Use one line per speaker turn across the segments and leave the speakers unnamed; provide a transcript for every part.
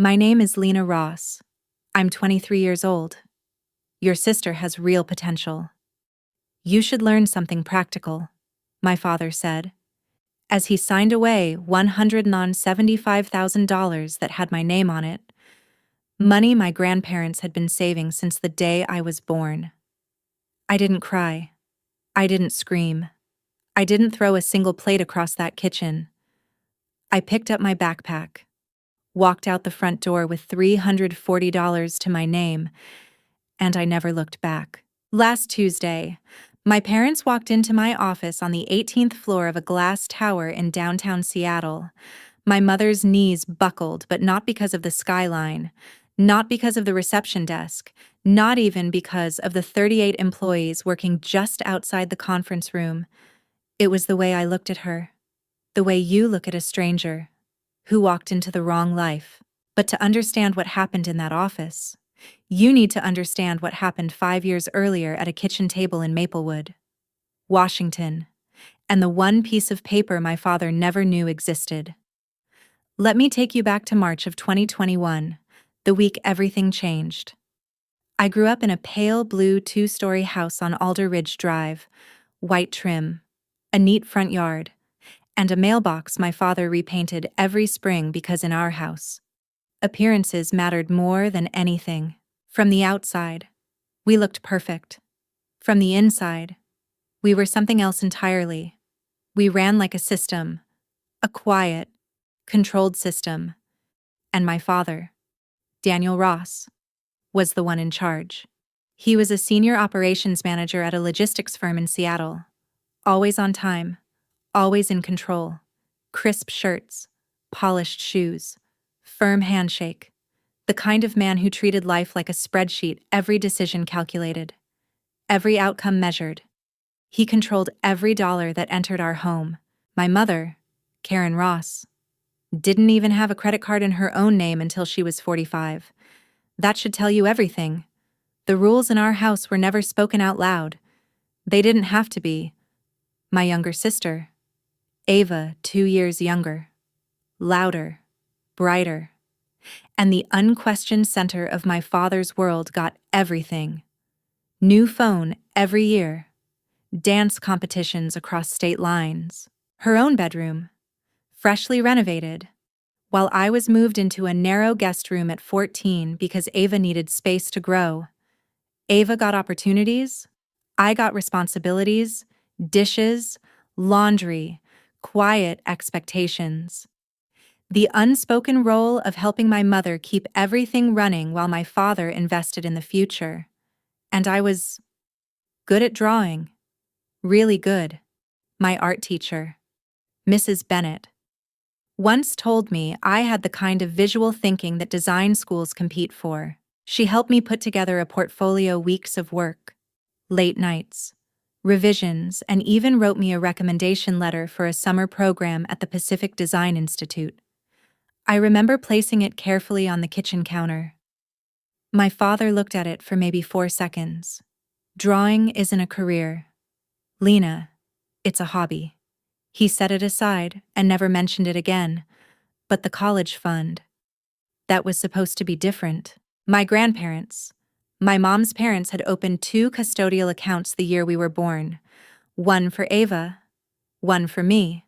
My name is Lena Ross. I'm 23 years old. Your sister has real potential. You should learn something practical, my father said, as he signed away $175,000 that had my name on it, money my grandparents had been saving since the day I was born. I didn't cry. I didn't scream. I didn't throw a single plate across that kitchen. I picked up my backpack, walked out the front door with $340 to my name, and I never looked back. Last Tuesday, my parents walked into my office on the 18th floor of a glass tower in downtown Seattle. My mother's knees buckled, but not because of the skyline, not because of the reception desk, not even because of the 38 employees working just outside the conference room. It was the way I looked at her, the way you look at a stranger who walked into the wrong life. But to understand what happened in that office, you need to understand what happened 5 years earlier at a kitchen table in Maplewood, Washington, and the one piece of paper my father never knew existed. Let me take you back to March of 2021, the week everything changed. I grew up in a pale blue 2-story house on Alder Ridge Drive, white trim, a neat front yard, and a mailbox my father repainted every spring because in our house, appearances mattered more than anything. From the outside, we looked perfect. From the inside, we were something else entirely. We ran like a system, a quiet, controlled system, and my father, Daniel Ross, was the one in charge. He was a senior operations manager at a logistics firm in Seattle, always on time, always in control, crisp shirts, polished shoes, firm handshake, the kind of man who treated life like a spreadsheet, every decision calculated, every outcome measured. He controlled every dollar that entered our home. My mother, Karen Ross, didn't even have a credit card in her own name until she was 45. That should tell you everything. The rules in our house were never spoken out loud. They didn't have to be. My younger sister, Ava, 2 years younger, louder, brighter, and the unquestioned center of my father's world got everything. New phone every year, dance competitions across state lines, her own bedroom, freshly renovated, while I was moved into a narrow guest room at 14 because Ava needed space to grow. Ava got opportunities, I got responsibilities, dishes, laundry, quiet expectations. The unspoken role of helping my mother keep everything running while my father invested in the future. And I was good at drawing, really good. My art teacher, Mrs. Bennett, once told me I had the kind of visual thinking that design schools compete for. She helped me put together a portfolio, weeks of work, late nights, revisions, and even wrote me a recommendation letter for a summer program at the Pacific Design Institute. I remember placing it carefully on the kitchen counter. My father looked at it for maybe 4 seconds. Drawing isn't a career. Lena, it's a hobby. He set it aside and never mentioned it again. But the college fund, that was supposed to be different. My grandparents, my mom's parents, had opened 2 custodial accounts the year we were born. One for Ava, one for me.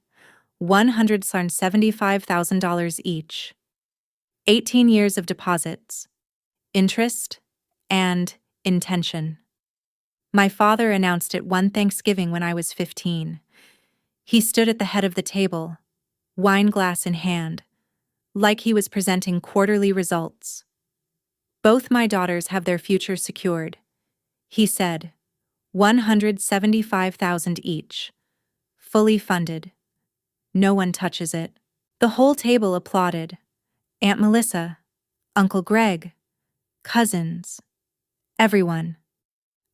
$175,000 each. 18 years of deposits, interest, and intention. My father announced it one Thanksgiving when I was 15. He stood at the head of the table, wine glass in hand, like he was presenting quarterly results. Both my daughters have their future secured, he said. $175,000 each, fully funded. No one touches it. The whole table applauded. Aunt Melissa, Uncle Greg, cousins, everyone.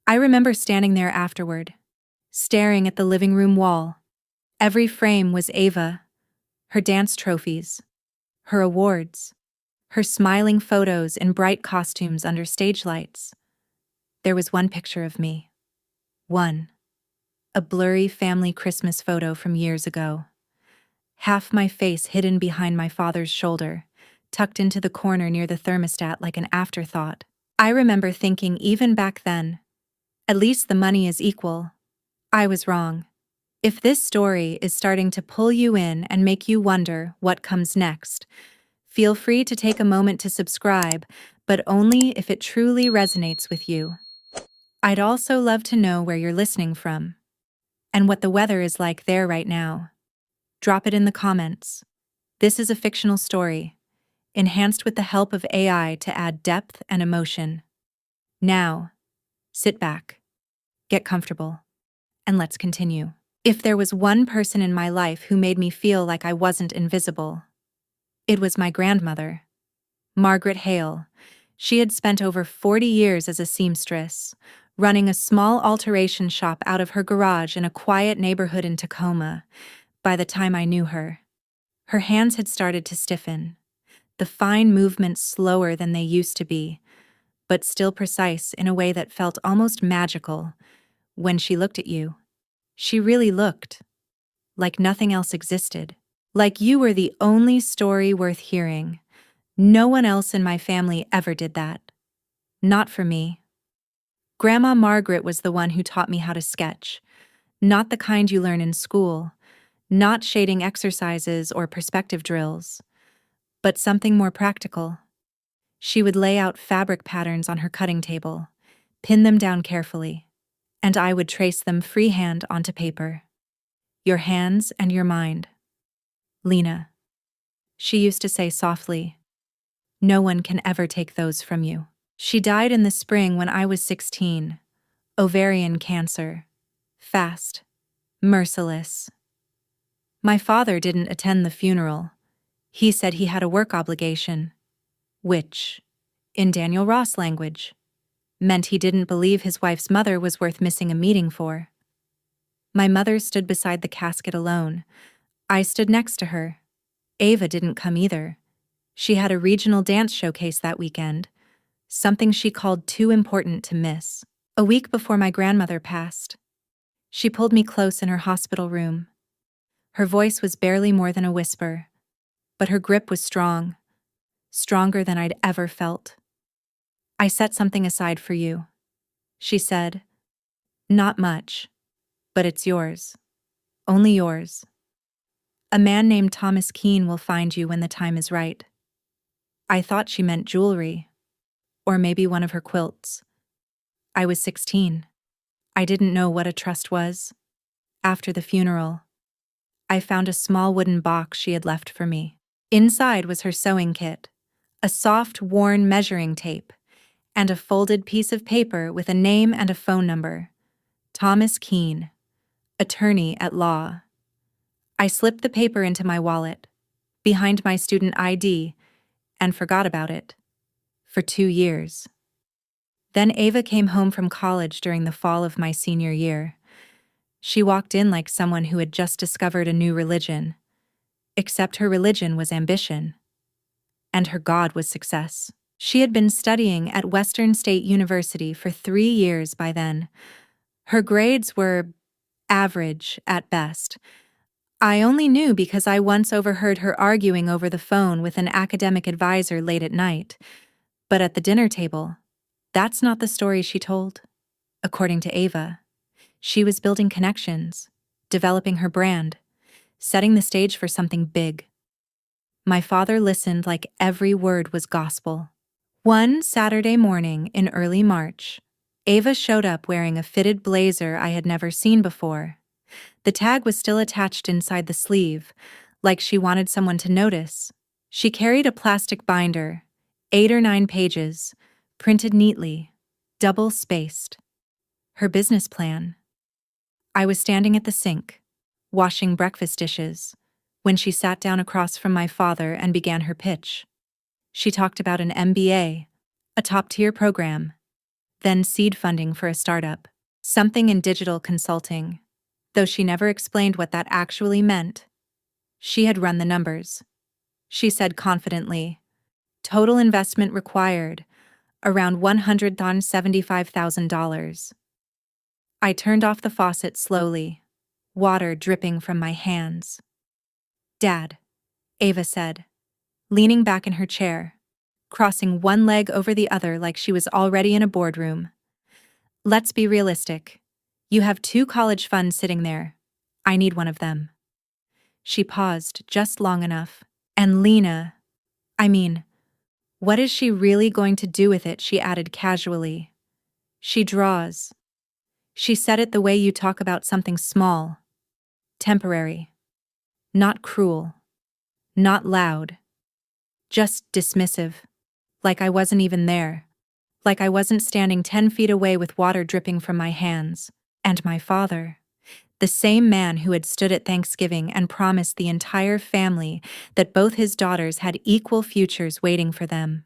I remember standing there afterward, staring at the living room wall. Every frame was Ava, her dance trophies, her awards, her smiling photos in bright costumes under stage lights. There was one picture of me. One. A blurry family Christmas photo from years ago. Half my face hidden behind my father's shoulder, tucked into the corner near the thermostat like an afterthought. I remember thinking even back then, at least the money is equal. I was wrong. If this story is starting to pull you in and make you wonder what comes next, feel free to take a moment to subscribe, but only if it truly resonates with you. I'd also love to know where you're listening from and what the weather is like there right now. Drop it in the comments. This is a fictional story, enhanced with the help of AI to add depth and emotion. Now, sit back, get comfortable, and let's continue. If there was one person in my life who made me feel like I wasn't invisible, it was my grandmother, Margaret Hale. She had spent over 40 years as a seamstress, running a small alteration shop out of her garage in a quiet neighborhood in Tacoma. By the time I knew her, her hands had started to stiffen, the fine movements slower than they used to be, but still precise in a way that felt almost magical. When she looked at you, she really looked like nothing else existed, like you were the only story worth hearing. No one else in my family ever did that. Not for me. Grandma Margaret was the one who taught me how to sketch, not the kind you learn in school, not shading exercises or perspective drills, but something more practical. She would lay out fabric patterns on her cutting table, pin them down carefully, and I would trace them freehand onto paper. Your hands and your mind. Lena, she used to say softly, no one can ever take those from you. She died in the spring when I was 16. Ovarian cancer. Fast. Merciless. My father didn't attend the funeral. He said he had a work obligation, which, in Daniel Ross language, meant he didn't believe his wife's mother was worth missing a meeting for. My mother stood beside the casket alone. I stood next to her. Ava didn't come either. She had a regional dance showcase that weekend, something she called too important to miss. A week before my grandmother passed, she pulled me close in her hospital room. Her voice was barely more than a whisper, but her grip was strong, stronger than I'd ever felt. I set something aside for you, she said. Not much, but it's yours. Only yours. A man named Thomas Keene will find you when the time is right. I thought she meant jewelry, or maybe one of her quilts. I was 16. I didn't know what a trust was. After the funeral, I found a small wooden box she had left for me. Inside was her sewing kit, a soft, worn measuring tape, and a folded piece of paper with a name and a phone number. Thomas Keene, attorney at law. I slipped the paper into my wallet, behind my student ID, and forgot about it. For 2 years. Then Ava came home from college during the fall of my senior year. She walked in like someone who had just discovered a new religion, except her religion was ambition, and her God was success. She had been studying at Western State University for 3 years by then. Her grades were average at best. I only knew because I once overheard her arguing over the phone with an academic advisor late at night. But at the dinner table, that's not the story she told. According to Ava, she was building connections, developing her brand, setting the stage for something big. My father listened like every word was gospel. One Saturday morning in early March, Ava showed up wearing a fitted blazer I had never seen before. The tag was still attached inside the sleeve, like she wanted someone to notice. She carried a plastic binder, 8 or 9 pages, printed neatly, double-spaced. Her business plan. I was standing at the sink, washing breakfast dishes, when she sat down across from my father and began her pitch. She talked about an MBA, a top-tier program, then seed funding for a startup, something in digital consulting, though she never explained what that actually meant. She had run the numbers. She said confidently, total investment required, around $175,000. I turned off the faucet slowly, water dripping from my hands. Dad, Ava said, leaning back in her chair, crossing one leg over the other like she was already in a boardroom. Let's be realistic. You have 2 college funds sitting there. I need one of them. She paused just long enough. And Lena, what is she really going to do with it? She added casually. She draws. She said it the way you talk about something small, temporary, not cruel, not loud, just dismissive, like I wasn't even there, like I wasn't standing 10 feet away with water dripping from my hands. And my father, the same man who had stood at Thanksgiving and promised the entire family that both his daughters had equal futures waiting for them,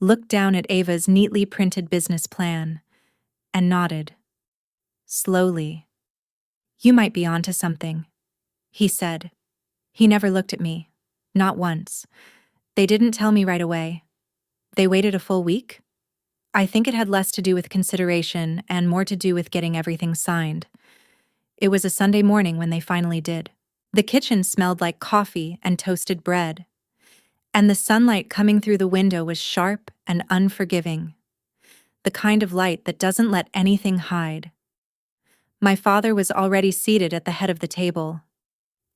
looked down at Ava's neatly printed business plan and nodded. Slowly. You might be onto something, he said. He never looked at me. Not once. They didn't tell me right away. They waited a full week? I think it had less to do with consideration and more to do with getting everything signed. It was a Sunday morning when they finally did. The kitchen smelled like coffee and toasted bread, and the sunlight coming through the window was sharp and unforgiving, the kind of light that doesn't let anything hide. My father was already seated at the head of the table.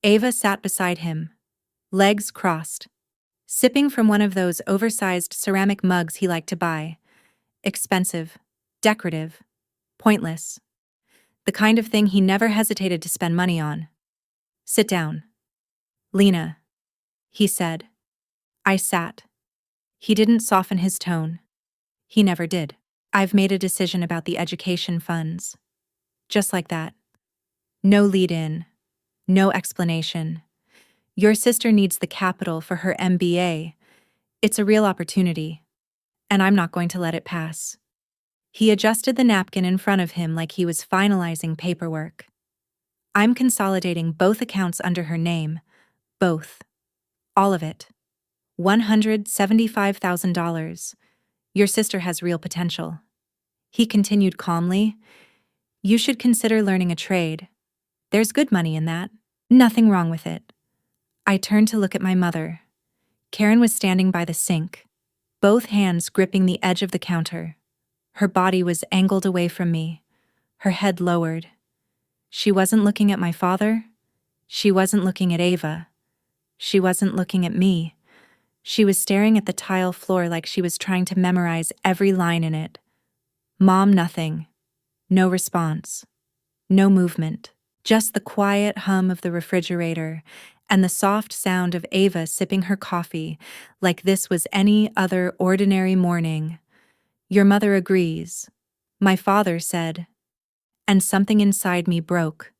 Ava sat beside him, legs crossed, sipping from one of those oversized ceramic mugs he liked to buy. Expensive, decorative, pointless. The kind of thing he never hesitated to spend money on. Sit down. Lena, he said. I sat. He didn't soften his tone. He never did. I've made a decision about the education funds. Just like that. No lead-in. No explanation. Your sister needs the capital for her MBA. It's a real opportunity. And I'm not going to let it pass. He adjusted the napkin in front of him like he was finalizing paperwork. I'm consolidating both accounts under her name. Both. All of it. $175,000. Your sister has real potential. He continued calmly. You should consider learning a trade. There's good money in that. Nothing wrong with it. I turned to look at my mother. Karen was standing by the sink, both hands gripping the edge of the counter. Her body was angled away from me, her head lowered. She wasn't looking at my father. She wasn't looking at Ava. She wasn't looking at me. She was staring at the tile floor like she was trying to memorize every line in it. Mom, nothing. No response. No movement. Just the quiet hum of the refrigerator and the soft sound of Ava sipping her coffee like this was any other ordinary morning. Your mother agrees, my father said, and something inside me broke.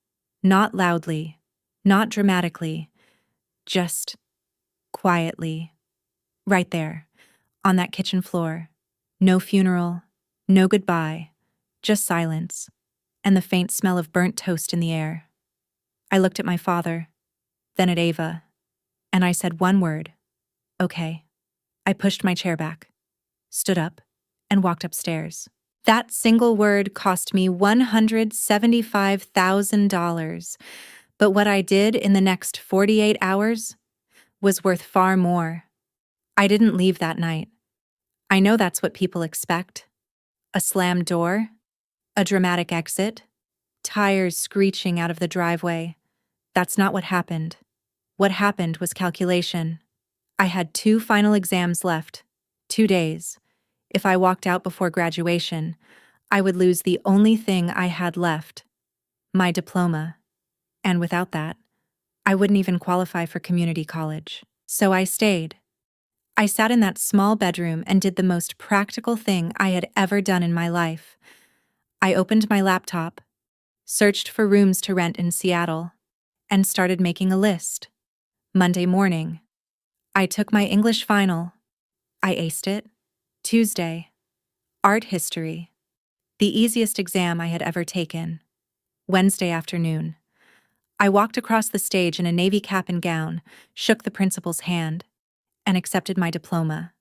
Not loudly, not dramatically, just quietly. Right there, on that kitchen floor. No funeral, no goodbye, just silence, and the faint smell of burnt toast in the air. I looked at my father, then at Ava, and I said one word, okay. I pushed my chair back, stood up, and walked upstairs. That single word cost me $175,000, but what I did in the next 48 hours was worth far more. I didn't leave that night. I know that's what people expect. A slammed door, a dramatic exit, tires screeching out of the driveway. That's not what happened. What happened was calculation. I had 2 final exams left, 2 days. If I walked out before graduation, I would lose the only thing I had left, my diploma. And without that, I wouldn't even qualify for community college. So I stayed. I sat in that small bedroom and did the most practical thing I had ever done in my life. I opened my laptop, searched for rooms to rent in Seattle, and started making a list. Monday morning, I took my English final. I aced it. Tuesday, art history, the easiest exam I had ever taken. Wednesday afternoon, I walked across the stage in a navy cap and gown, shook the principal's hand, and accepted my diploma.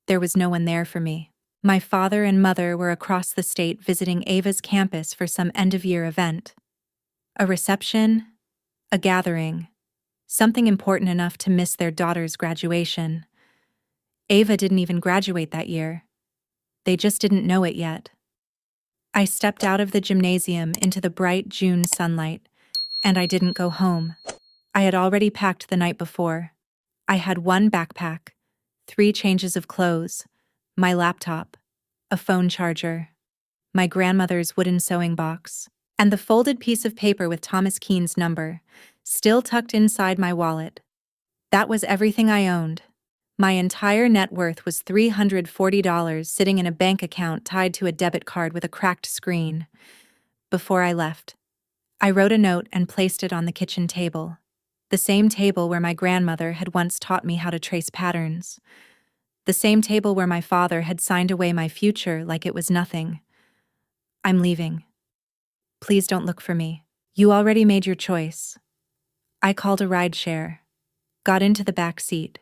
There was no one there for me. My father and mother were across the state visiting Ava's campus for some end-of-year event. A reception, a gathering, something important enough to miss their daughter's graduation. Ava didn't even graduate that year. They just didn't know it yet. I stepped out of the gymnasium into the bright June sunlight, and I didn't go home. I had already packed the night before. I had one backpack, 3 changes of clothes, my laptop, a phone charger, my grandmother's wooden sewing box, and the folded piece of paper with Thomas Keene's number, still tucked inside my wallet. That was everything I owned. My entire net worth was $340 sitting in a bank account tied to a debit card with a cracked screen. Before I left, I wrote a note and placed it on the kitchen table, the same table where my grandmother had once taught me how to trace patterns, the same table where my father had signed away my future like it was nothing. I'm leaving. Please don't look for me. You already made your choice. I called a rideshare, got into the back seat,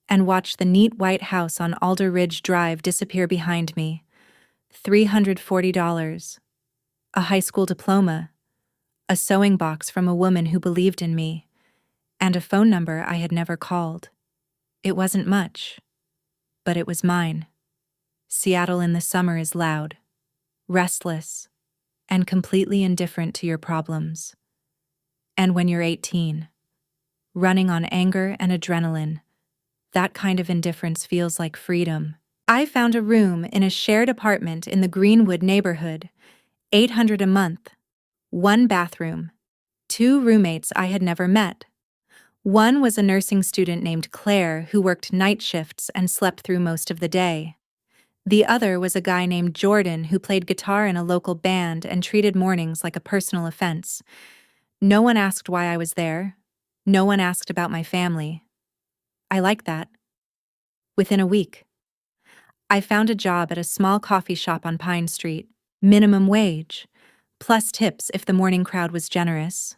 and watched the neat white house on Alder Ridge Drive disappear behind me. $340, a high school diploma, a sewing box from a woman who believed in me, and a phone number I had never called. It wasn't much, but it was mine. Seattle in the summer is loud, restless, and completely indifferent to your problems. And when you're 18, running on anger and adrenaline, that kind of indifference feels like freedom. I found a room in a shared apartment in the Greenwood neighborhood, $800 a month, 1 bathroom, 2 roommates I had never met. One was a nursing student named Claire who worked night shifts and slept through most of the day. The other was a guy named Jordan who played guitar in a local band and treated mornings like a personal offense. No one asked why I was there. No one asked about my family. I liked that. Within a week, I found a job at a small coffee shop on Pine Street, minimum wage, plus tips if the morning crowd was generous.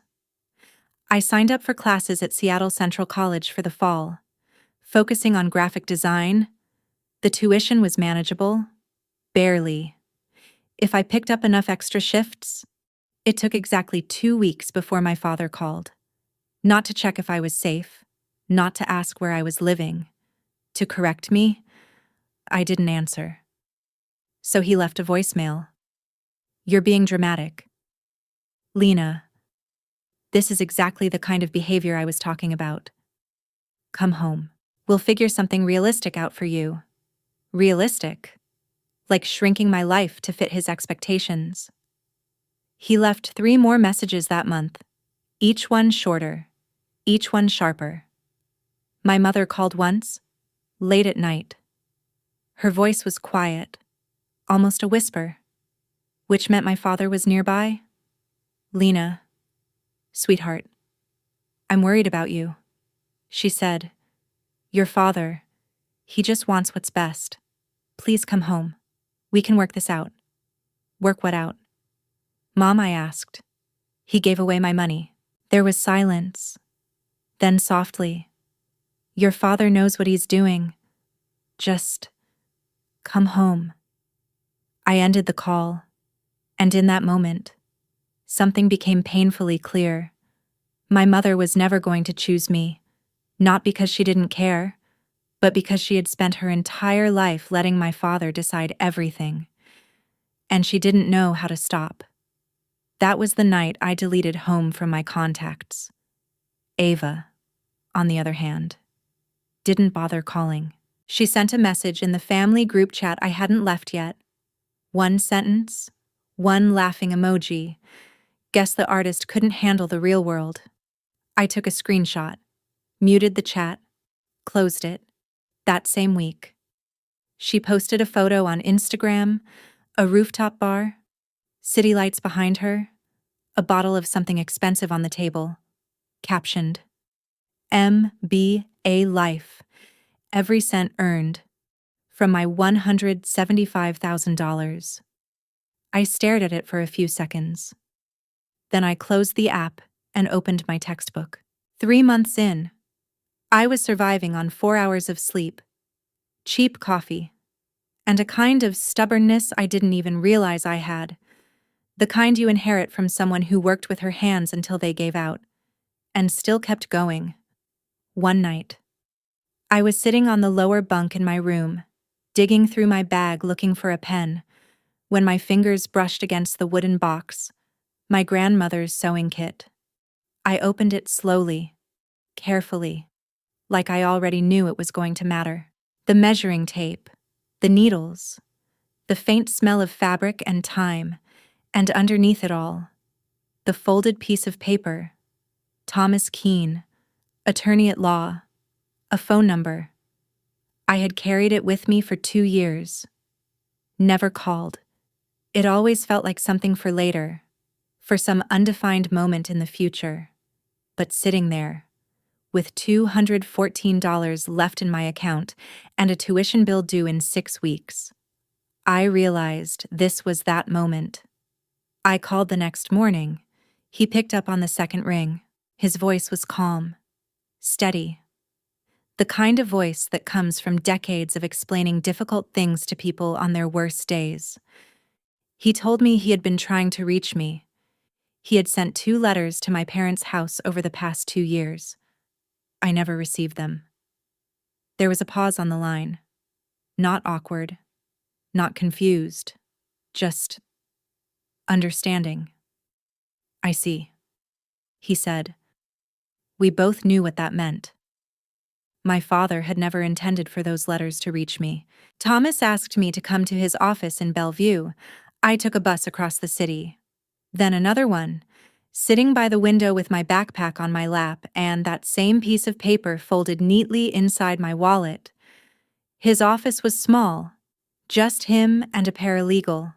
I signed up for classes at Seattle Central College for the fall, focusing on graphic design. The tuition was manageable, barely. If I picked up enough extra shifts, it took exactly 2 weeks before my father called. Not to check if I was safe, not to ask where I was living. To correct me, I didn't answer. So he left a voicemail. "You're being dramatic. Lena, this is exactly the kind of behavior I was talking about. Come home. We'll figure something realistic out for you." Realistic? Like shrinking my life to fit his expectations. He left 3 more messages that month, each one shorter, each one sharper. My mother called once, late at night. Her voice was quiet, almost a whisper, which meant my father was nearby. "Lena, sweetheart, I'm worried about you," she said. "Your father, he just wants what's best. Please come home. We can work this out." "Work what out?" "Mom," I asked. "He gave away my money." There was silence. Then softly, "Your father knows what he's doing. Just come home." I ended the call, and in that moment, something became painfully clear. My mother was never going to choose me, not because she didn't care, but because she had spent her entire life letting my father decide everything. And she didn't know how to stop. That was the night I deleted home from my contacts. Ava, on the other hand, didn't bother calling. She sent a message in the family group chat I hadn't left yet. 1 sentence, 1 laughing emoji. Guess the artist couldn't handle the real world. I took a screenshot, muted the chat, closed it. That same week, she posted a photo on Instagram, a rooftop bar, city lights behind her, a bottle of something expensive on the table, captioned, "MBA Life, every cent earned, from my $175,000. I stared at it for a few seconds. Then I closed the app and opened my textbook. 3 months in, I was surviving on 4 hours of sleep, cheap coffee, and a kind of stubbornness I didn't even realize I had, the kind you inherit from someone who worked with her hands until they gave out. and still kept going. One night, I was sitting on the lower bunk in my room, digging through my bag looking for a pen, when my fingers brushed against the wooden box, my grandmother's sewing kit. I opened it slowly, carefully, like I already knew it was going to matter. The measuring tape, the needles, the faint smell of fabric and time, and underneath it all, the folded piece of paper, Thomas Keene, attorney at law, a phone number. I had carried it with me for 2 years. Never called. It always felt like something for later, for some undefined moment in the future. But sitting there, with $214 left in my account and a tuition bill due in 6 weeks, I realized this was that moment. I called the next morning. He picked up on the second ring. His voice was calm, steady. The kind of voice that comes from decades of explaining difficult things to people on their worst days. He told me he had been trying to reach me. He had sent 2 letters to my parents' house over the past 2 years. I never received them. There was a pause on the line. Not awkward, not confused, just understanding. I see, he said. We both knew what that meant. My father had never intended for those letters to reach me. Thomas asked me to come to his office in Bellevue. I took a bus across the city. Then another one, sitting by the window with my backpack on my lap and that same piece of paper folded neatly inside my wallet. His office was small, just him and a paralegal.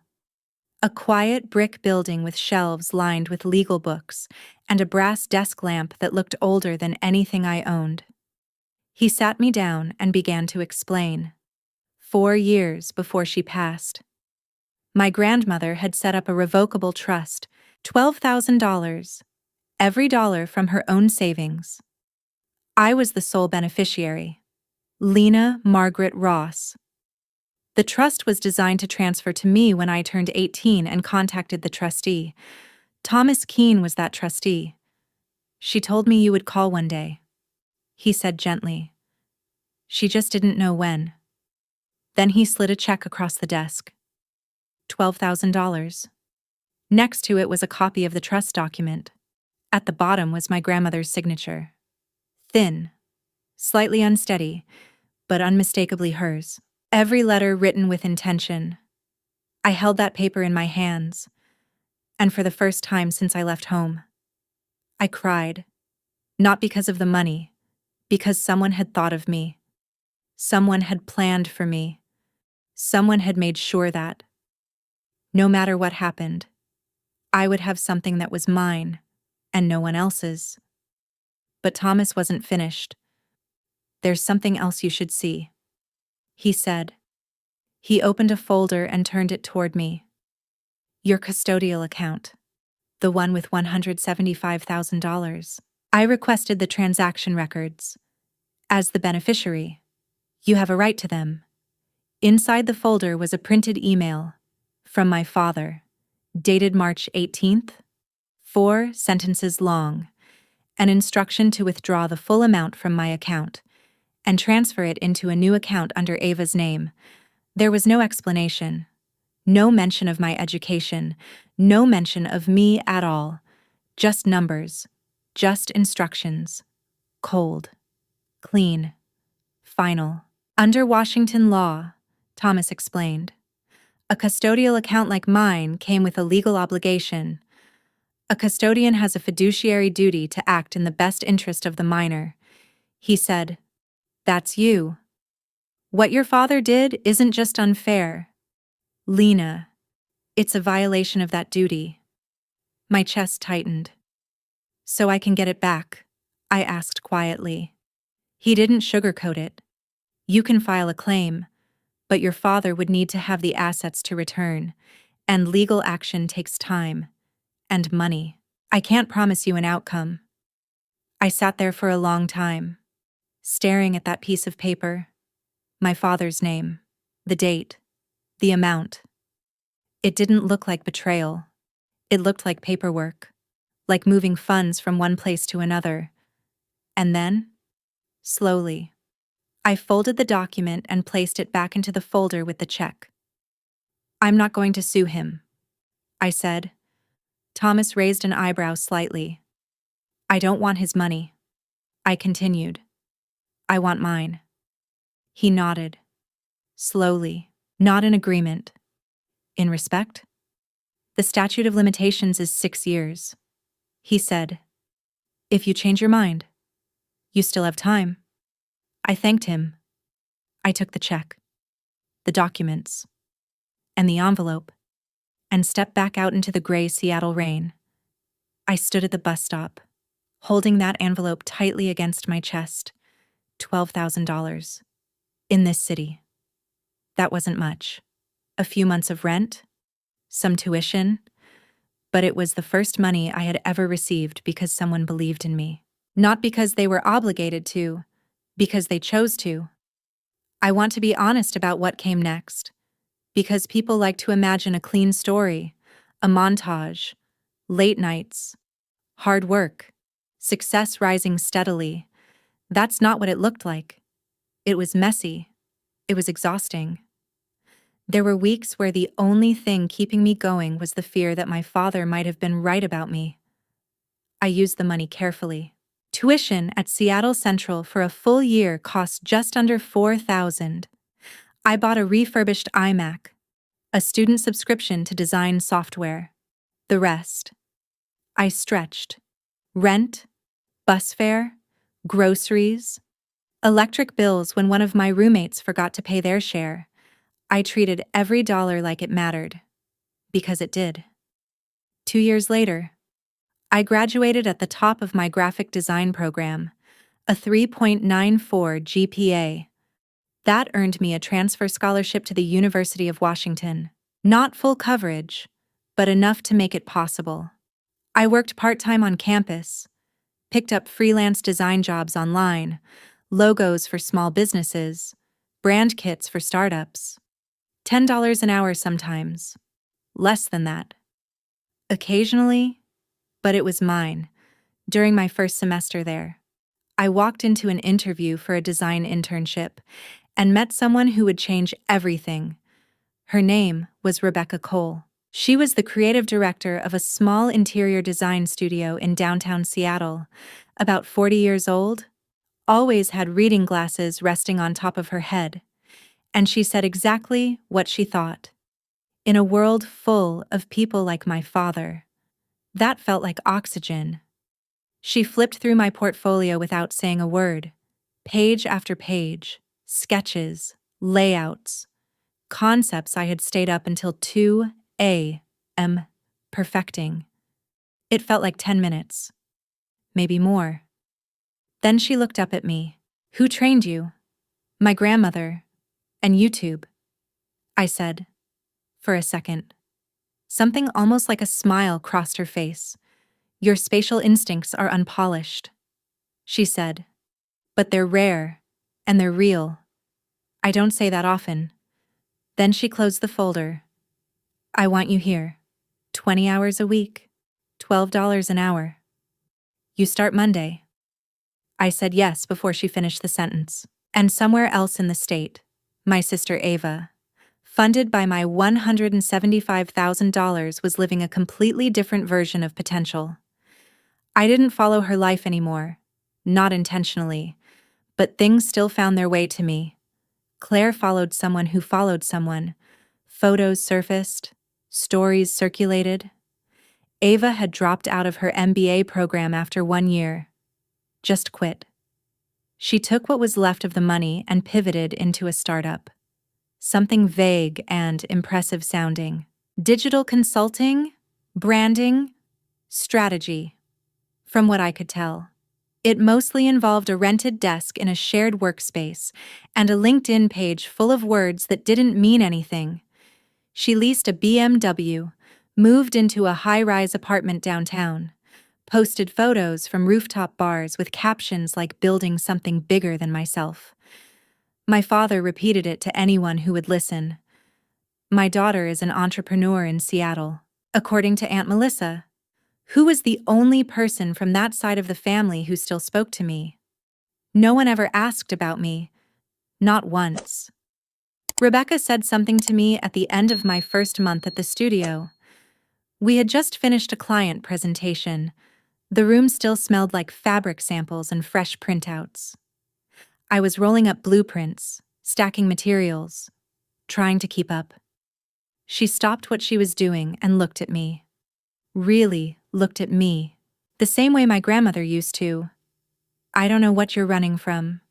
A quiet brick building with shelves lined with legal books and a brass desk lamp that looked older than anything I owned. He sat me down and began to explain. 4 years before she passed, my grandmother had set up a revocable trust, $12,000, every dollar from her own savings. I was the sole beneficiary, Lena Margaret Ross. The trust was designed to transfer to me when I turned 18 and contacted the trustee. Thomas Keene was that trustee. She told me you would call one day, he said gently. She just didn't know when. Then he slid a check across the desk. $12,000. Next to it was a copy of the trust document. At the bottom was my grandmother's signature. Thin, slightly unsteady, but unmistakably hers. Every letter written with intention. I held that paper in my hands, and for the first time since I left home, I cried. Not because of the money, because someone had thought of me. Someone had planned for me. Someone had made sure that, no matter what happened, I would have something that was mine and no one else's. But Thomas wasn't finished. There's something else you should see, he said. He opened a folder and turned it toward me. Your custodial account, the one with $175,000. I requested the transaction records. As the beneficiary, you have a right to them. Inside the folder was a printed email from my father, dated March 18th, 4 sentences long, an instruction to withdraw the full amount from my account and transfer it into a new account under Ava's name. There was no explanation, no mention of my education, no mention of me at all, just numbers, just instructions, cold, clean, final. Under Washington law, Thomas explained, a custodial account like mine came with a legal obligation. A custodian has a fiduciary duty to act in the best interest of the minor. He said, that's you. What your father did isn't just unfair. Lena, it's a violation of that duty. My chest tightened. So I can get it back, I asked quietly. He didn't sugarcoat it. You can file a claim, but your father would need to have the assets to return, and legal action takes time and money. I can't promise you an outcome. I sat there for a long time, staring at that piece of paper, my father's name, the date, the amount. It didn't look like betrayal. It looked like paperwork. like moving funds from one place to another. And then, slowly, I folded the document and placed it back into the folder with the check. "I'm not going to sue him," I said. Thomas raised an eyebrow slightly. "I don't want his money," I continued. "I want mine." He nodded. Slowly. "Not in agreement." "In respect?" "The statute of limitations is 6 years," he said. "If you change your mind, you still have time." I thanked him. I took the check, the documents, and the envelope, and stepped back out into the gray Seattle rain. I stood at the bus stop, holding that envelope tightly against my chest. $12,000. In this city. That wasn't much. A few months of rent, some tuition, but it was the first money I had ever received because someone believed in me. Not because they were obligated to, because they chose to. I want to be honest about what came next, because people like to imagine a clean story, a montage, late nights, hard work, success rising steadily. That's not what it looked like. It was messy. It was exhausting. There were weeks where the only thing keeping me going was the fear that my father might have been right about me. I used the money carefully. Tuition at Seattle Central for a full year cost just under $4,000. I bought a refurbished iMac, a student subscription to design software. The rest. I stretched. Rent, bus fare, groceries, electric bills when one of my roommates forgot to pay their share. I treated every dollar like it mattered. Because it did. 2 years later, I graduated at the top of my graphic design program, a 3.94 GPA. That earned me a transfer scholarship to the University of Washington. Not full coverage, but enough to make it possible. I worked part-time on campus, picked up freelance design jobs online, logos for small businesses, brand kits for startups. $10 an hour sometimes. Less than that. Occasionally, but it was mine. During my first semester there, I walked into an interview for a design internship and met someone who would change everything. Her name was Rebecca Cole. She was the creative director of a small interior design studio in downtown Seattle, about 40 years old, always had reading glasses resting on top of her head, and she said exactly what she thought. In a world full of people like my father, that felt like oxygen. She flipped through my portfolio without saying a word. Page after page, sketches, layouts, concepts I had stayed up until 2 a.m. perfecting. It felt like 10 minutes, maybe more. Then she looked up at me. "Who trained you?" "My grandmother. And YouTube," I said. For a second, something almost like a smile crossed her face. "Your spatial instincts are unpolished," she said. "But they're rare, and they're real. I don't say that often." Then she closed the folder. "I want you here. 20 hours a week. $12 an hour. You start Monday." I said yes before she finished the sentence. And somewhere else in the state, my sister Ava, funded by my $175,000, was living a completely different version of potential. I didn't follow her life anymore, not intentionally, but things still found their way to me. Claire followed someone who followed someone. Photos surfaced, stories circulated. Ava had dropped out of her MBA program after 1 year. Just quit. She took what was left of the money and pivoted into a startup. Something vague and impressive sounding. Digital consulting, branding, strategy. From what I could tell, it mostly involved a rented desk in a shared workspace and a LinkedIn page full of words that didn't mean anything. She leased a BMW, moved into a high-rise apartment downtown, posted photos from rooftop bars with captions like "building something bigger than myself." My father repeated it to anyone who would listen. "My daughter is an entrepreneur in Seattle. According to Aunt Melissa, Who was the only person from that side of the family who still spoke to me? No one ever asked about me. Not once. Rebecca said something to me at the end of my first month at the studio. We had just finished a client presentation. The room still smelled like fabric samples and fresh printouts. I was rolling up blueprints, stacking materials, trying to keep up. She stopped what she was doing and looked at me. Really looked at me. The same way my grandmother used to. I don't know what you're running from,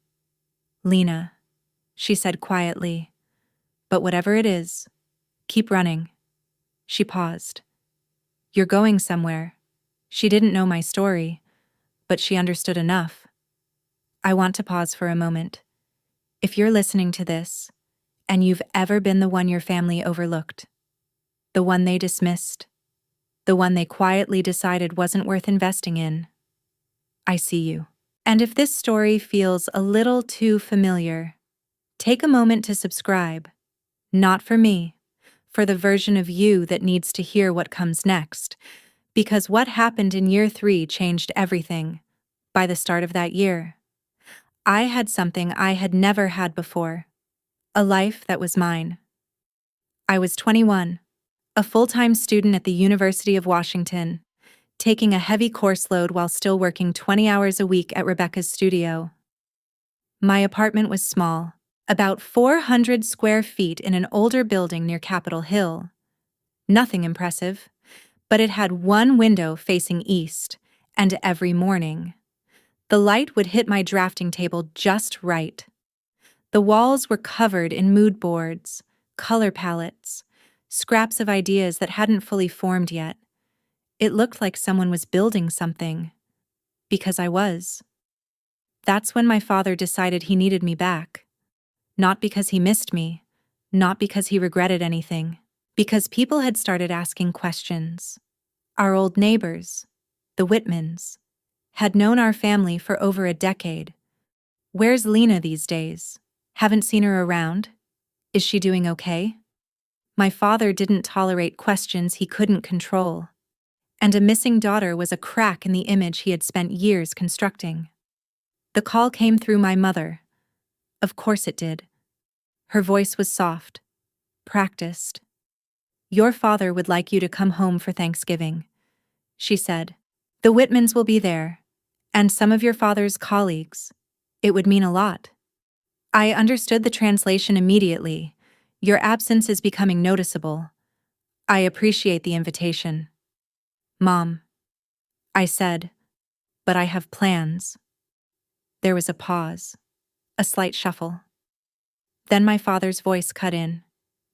Lena, she said quietly. But whatever it is, keep running. She paused. You're going somewhere. She didn't know my story, but she understood enough. I want to pause for a moment. If you're listening to this, and you've ever been the one your family overlooked, the one they dismissed, the one they quietly decided wasn't worth investing in, I see you. And if this story feels a little too familiar, take a moment to subscribe. Not for me, for the version of you that needs to hear what comes next, because what happened in year 3 changed everything. By the start of that year, I had something I had never had before, a life that was mine. I was 21, a full-time student at the University of Washington, taking a heavy course load while still working 20 hours a week at Rebecca's studio. My apartment was small, about 400 square feet in an older building near Capitol Hill. Nothing impressive, but it had one window facing east, and every morning, the light would hit my drafting table just right. The walls were covered in mood boards, color palettes, scraps of ideas that hadn't fully formed yet. It looked like someone was building something. Because I was. That's when my father decided he needed me back. Not because he missed me, not because he regretted anything, because people had started asking questions. Our old neighbors, the Whitmans, had known our family for over a decade. Where's Lena these days? Haven't seen her around? Is she doing okay? My father didn't tolerate questions he couldn't control, and a missing daughter was a crack in the image he had spent years constructing. The call came through my mother. Of course it did. Her voice was soft, practiced. Your father would like you to come home for Thanksgiving, she said. The Whitmans will be there, and some of your father's colleagues. It would mean a lot. I understood the translation immediately. Your absence is becoming noticeable. I appreciate the invitation. Mom, I said, but I have plans. There was a pause, a slight shuffle. Then my father's voice cut in,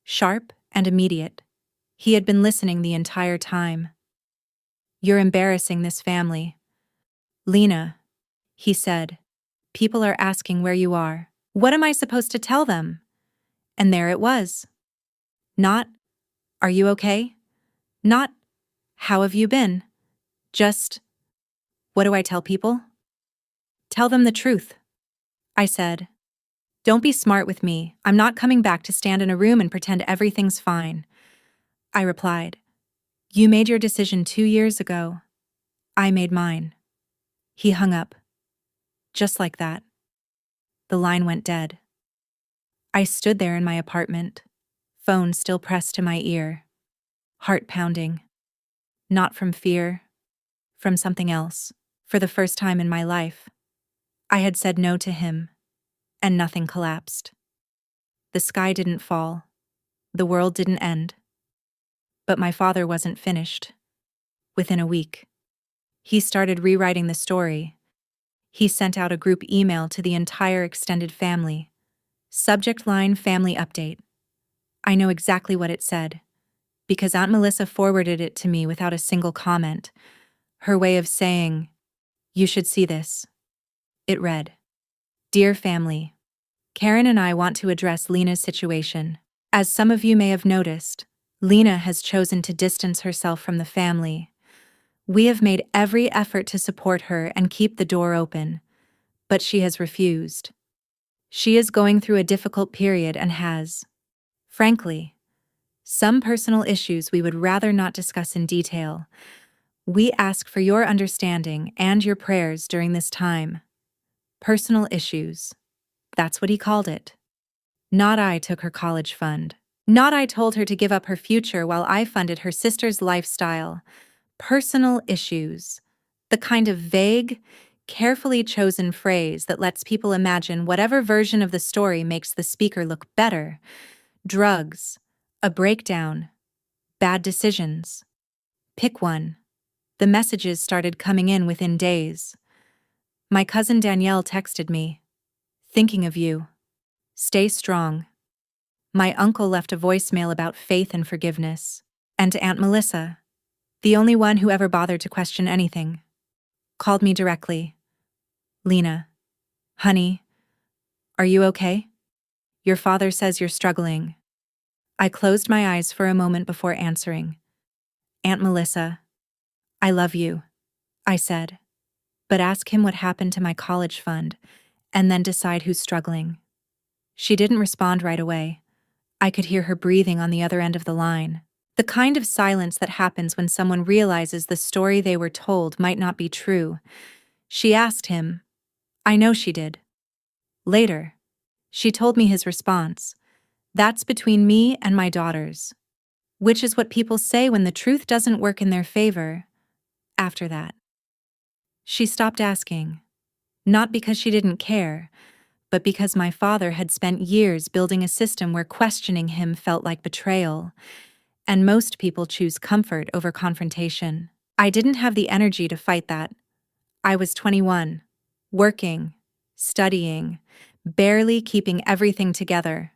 sharp and immediate. He had been listening the entire time. You're embarrassing this family. Lena, he said, people are asking where you are. What am I supposed to tell them? And there it was. Not, are you okay? Not, how have you been? Just, what do I tell people? Tell them the truth, I said. Don't be smart with me. I'm not coming back to stand in a room and pretend everything's fine. I replied. You made your decision 2 years ago. I made mine. He hung up. Just like that. The line went dead. I stood there in my apartment, phone still pressed to my ear, heart pounding. Not from fear, from something else. For the first time in my life, I had said no to him, and nothing collapsed. The sky didn't fall. The world didn't end. But my father wasn't finished. Within a week, he started rewriting the story. He sent out a group email to the entire extended family. Subject line, family update. I know exactly what it said, because Aunt Melissa forwarded it to me without a single comment. Her way of saying, you should see this. It read, Dear family, Karen and I want to address Lena's situation. As some of you may have noticed, Lena has chosen to distance herself from the family. We have made every effort to support her and keep the door open, but she has refused. She is going through a difficult period and has, frankly, some personal issues we would rather not discuss in detail. We ask for your understanding and your prayers during this time. Personal issues. That's what he called it. Not I took her college fund. Not I told her to give up her future while I funded her sister's lifestyle. Personal issues. The kind of vague, carefully chosen phrase that lets people imagine whatever version of the story makes the speaker look better. Drugs, a breakdown, bad decisions. Pick one. The messages started coming in within days. My cousin Danielle texted me, "Thinking of you. Stay strong." My uncle left a voicemail about faith and forgiveness. And Aunt Melissa, the only one who ever bothered to question anything, called me directly. "Lena, honey, are you okay? Your father says you're struggling." I closed my eyes for a moment before answering. "Aunt Melissa, I love you," I said, "but ask him what happened to my college fund, and then decide who's struggling." She didn't respond right away. I could hear her breathing on the other end of the line. The kind of silence that happens when someone realizes the story they were told might not be true. She asked him. I know she did. Later, she told me his response. "That's between me and my daughters." Which is what people say when the truth doesn't work in their favor. After that, she stopped asking. Not because she didn't care, but because my father had spent years building a system where questioning him felt like betrayal, and most people choose comfort over confrontation. I didn't have the energy to fight that. I was 21, working, studying, barely keeping everything together.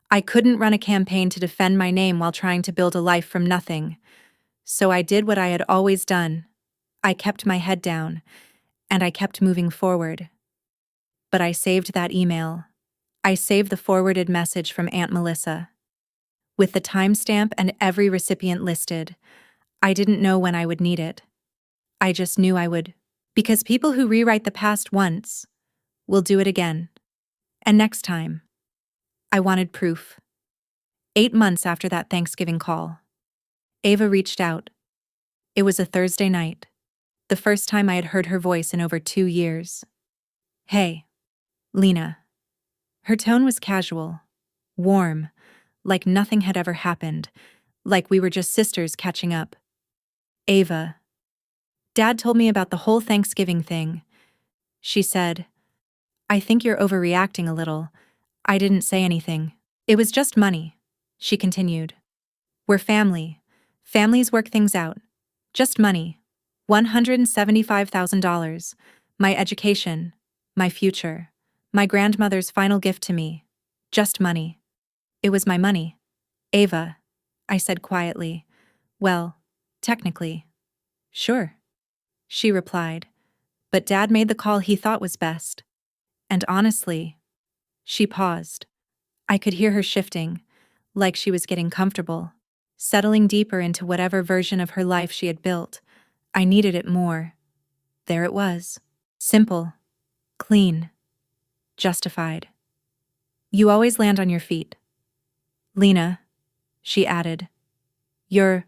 I couldn't run a campaign to defend my name while trying to build a life from nothing. So I did what I had always done. I kept my head down, and I kept moving forward. But I saved that email. I saved the forwarded message from Aunt Melissa. With the timestamp and every recipient listed, I didn't know when I would need it. I just knew I would. Because people who rewrite the past once will do it again. And next time, I wanted proof. 8 months after that Thanksgiving call, Ava reached out. It was a Thursday night, the first time I had heard her voice in over 2 years. "Hey, Lena." Her tone was casual, warm, like nothing had ever happened, like we were just sisters catching up. "Ava, Dad told me about the whole Thanksgiving thing." She said, "I think you're overreacting a little." I didn't say anything. "It was just money," she continued. "We're family. Families work things out. Just money. $175,000. My education. My future. My grandmother's final gift to me. Just money." "It was my money." "Ava," I said quietly. "Well, technically. Sure," she replied. "But Dad made the call he thought was best. And honestly," she paused. I could hear her shifting, like she was getting comfortable, settling deeper into whatever version of her life she had built. I needed it more. There it was. Simple. Clean. Justified. "You always land on your feet. Lena," she added. "You're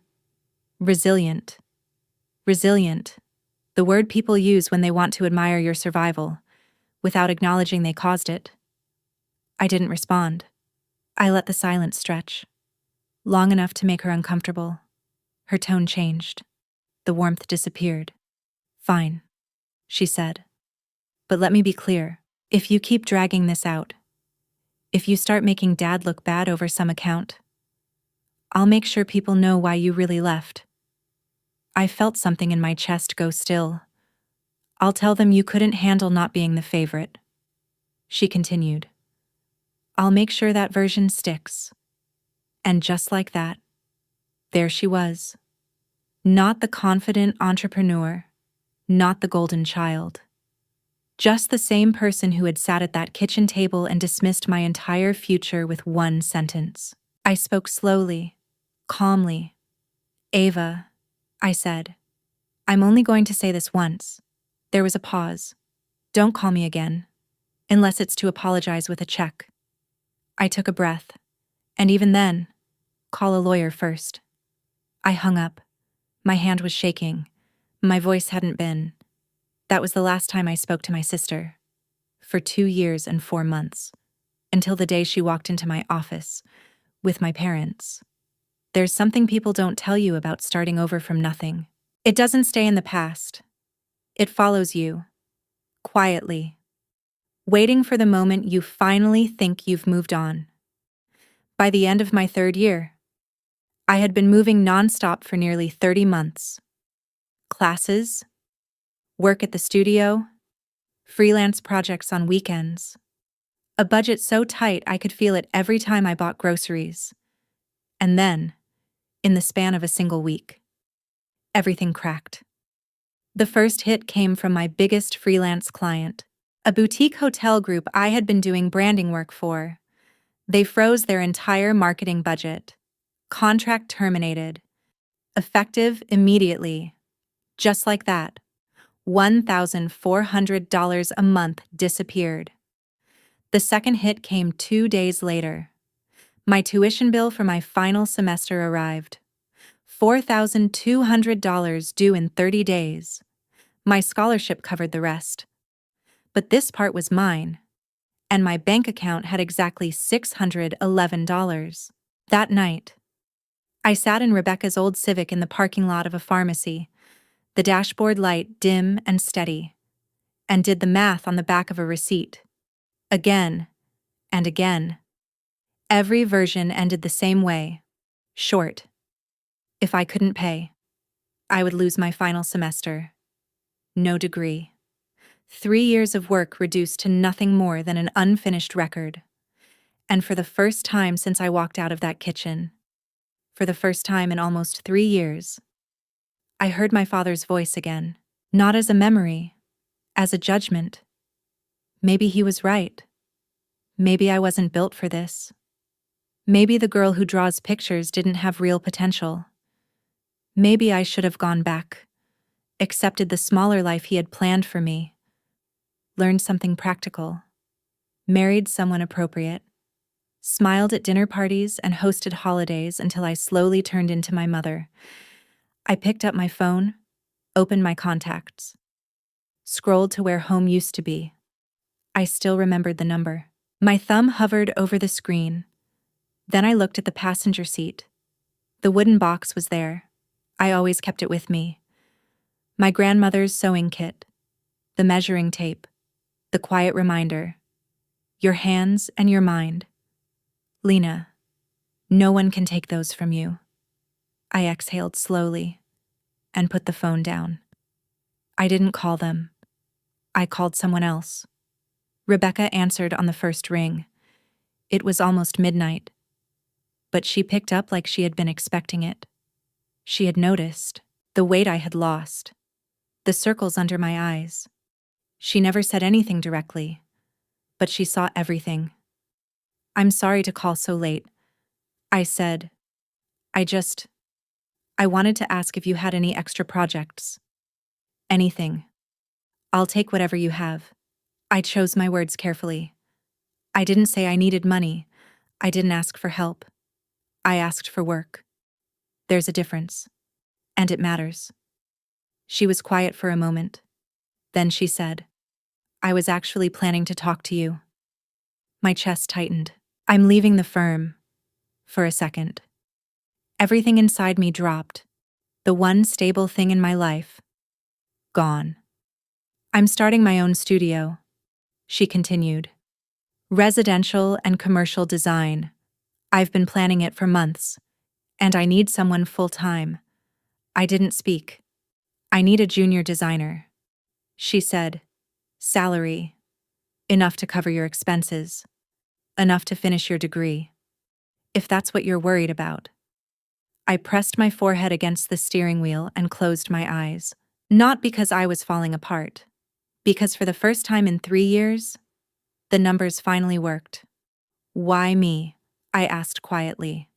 resilient." Resilient. The word people use when they want to admire your survival, without acknowledging they caused it. I didn't respond. I let the silence stretch. Long enough to make her uncomfortable. Her tone changed. The warmth disappeared. "Fine," she said. "But let me be clear. If you keep dragging this out, if you start making Dad look bad over some account, I'll make sure people know why you really left." I felt something in my chest go still. "I'll tell them you couldn't handle not being the favorite," she continued. "I'll make sure that version sticks." And just like that, there she was. Not the confident entrepreneur, not the golden child. Just the same person who had sat at that kitchen table and dismissed my entire future with one sentence. I spoke slowly, calmly. "Ava," I said, "I'm only going to say this once." There was a pause. "Don't call me again, unless it's to apologize with a check." I took a breath, and even then, call a lawyer first. I hung up. My hand was shaking. My voice hadn't been. That was the last time I spoke to my sister. For 2 years and 4 months. Until the day she walked into my office. With my parents. There's something people don't tell you about starting over from nothing. It doesn't stay in the past. It follows you. Quietly. Waiting for the moment you finally think you've moved on. By the end of my 3rd year, I had been moving nonstop for nearly 30 months. Classes, work at the studio, freelance projects on weekends. A budget so tight I could feel it every time I bought groceries. And then, in the span of a single week, everything cracked. The first hit came from my biggest freelance client, a boutique hotel group I had been doing branding work for. They froze their entire marketing budget. Contract terminated. Effective immediately. Just like that. $1,400 a month disappeared. The second hit came 2 days later. My tuition bill for my final semester arrived. $4,200 due in 30 days. My scholarship covered the rest. But this part was mine, and my bank account had exactly $611. That night, I sat in Rebecca's old Civic in the parking lot of a pharmacy, the dashboard light dim and steady, and did the math on the back of a receipt. Again and again. Every version ended the same way. Short. If I couldn't pay, I would lose my final semester. No degree. 3 years of work reduced to nothing more than an unfinished record. And for the first time since I walked out of that kitchen, for the first time in almost 3 years, I heard my father's voice again, not as a memory, as a judgment. Maybe he was right. Maybe I wasn't built for this. Maybe the girl who draws pictures didn't have real potential. Maybe I should have gone back, accepted the smaller life he had planned for me, learned something practical, married someone appropriate, smiled at dinner parties and hosted holidays until I slowly turned into my mother. I picked up my phone, opened my contacts, scrolled to where home used to be. I still remembered the number. My thumb hovered over the screen. Then I looked at the passenger seat. The wooden box was there. I always kept it with me. My grandmother's sewing kit, the measuring tape, the quiet reminder. Your hands and your mind. Lena, no one can take those from you. I exhaled slowly and put the phone down. I didn't call them. I called someone else. Rebecca answered on the first ring. It was almost midnight, but she picked up like she had been expecting it. She had noticed the weight I had lost, the circles under my eyes. She never said anything directly, but she saw everything. I'm sorry to call so late, I said. I wanted to ask if you had any extra projects. Anything. I'll take whatever you have. I chose my words carefully. I didn't say I needed money. I didn't ask for help. I asked for work. There's a difference. And it matters. She was quiet for a moment. Then she said, I was actually planning to talk to you. My chest tightened. I'm leaving the firm. For a second. Everything inside me dropped. The one stable thing in my life. Gone. I'm starting my own studio, she continued. Residential and commercial design. I've been planning it for months, and I need someone full-time. I didn't speak. I need a junior designer. She said, salary. Enough to cover your expenses. Enough to finish your degree. If that's what you're worried about. I pressed my forehead against the steering wheel and closed my eyes. Not because I was falling apart. Because for the first time in 3 years, the numbers finally worked. Why me? I asked quietly.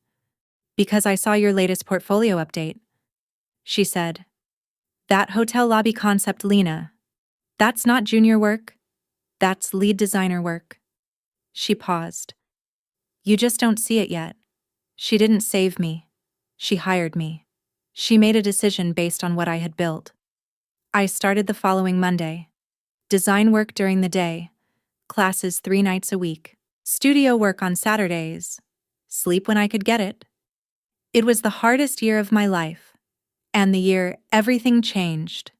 Because I saw your latest portfolio update. She said. That hotel lobby concept, Lena. That's not junior work. That's lead designer work. She paused. You just don't see it yet. She didn't save me. She hired me. She made a decision based on what I had built. I started the following Monday. Design work during the day, classes 3 nights a week, studio work on Saturdays, sleep when I could get it. It was the hardest year of my life, and the year everything changed.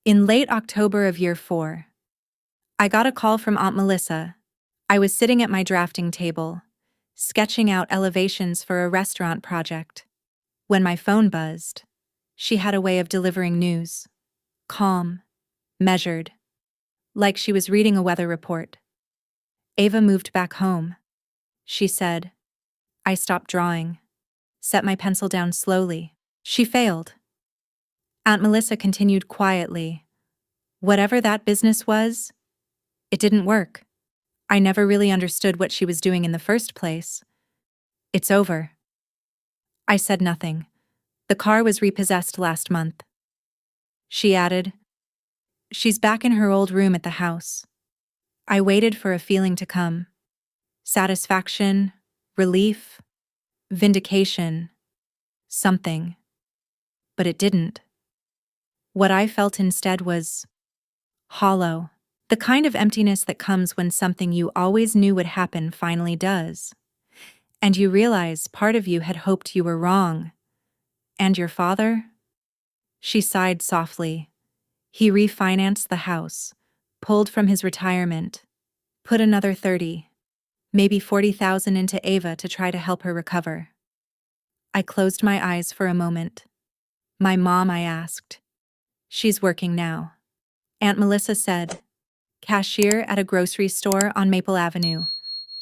In late October of year 4, I got a call from Aunt Melissa. I was sitting at my drafting table, sketching out elevations for a restaurant project. When my phone buzzed, she had a way of delivering news. Calm, measured, like she was reading a weather report. Ava moved back home, she said. I stopped drawing, set my pencil down slowly. She failed. Aunt Melissa continued quietly. Whatever that business was, it didn't work. I never really understood what she was doing in the first place. It's over. I said nothing. The car was repossessed last month. She added, she's back in her old room at the house. I waited for a feeling to come. Satisfaction, relief, vindication, something. But it didn't. What I felt instead was hollow. The kind of emptiness that comes when something you always knew would happen finally does. And you realize part of you had hoped you were wrong. And your father? She sighed softly. He refinanced the house, pulled from his retirement, put another 30, maybe 40,000 into Ava to try to help her recover. I closed my eyes for a moment. My mom, I asked. She's working now. Aunt Melissa said, cashier at a grocery store on Maple Avenue.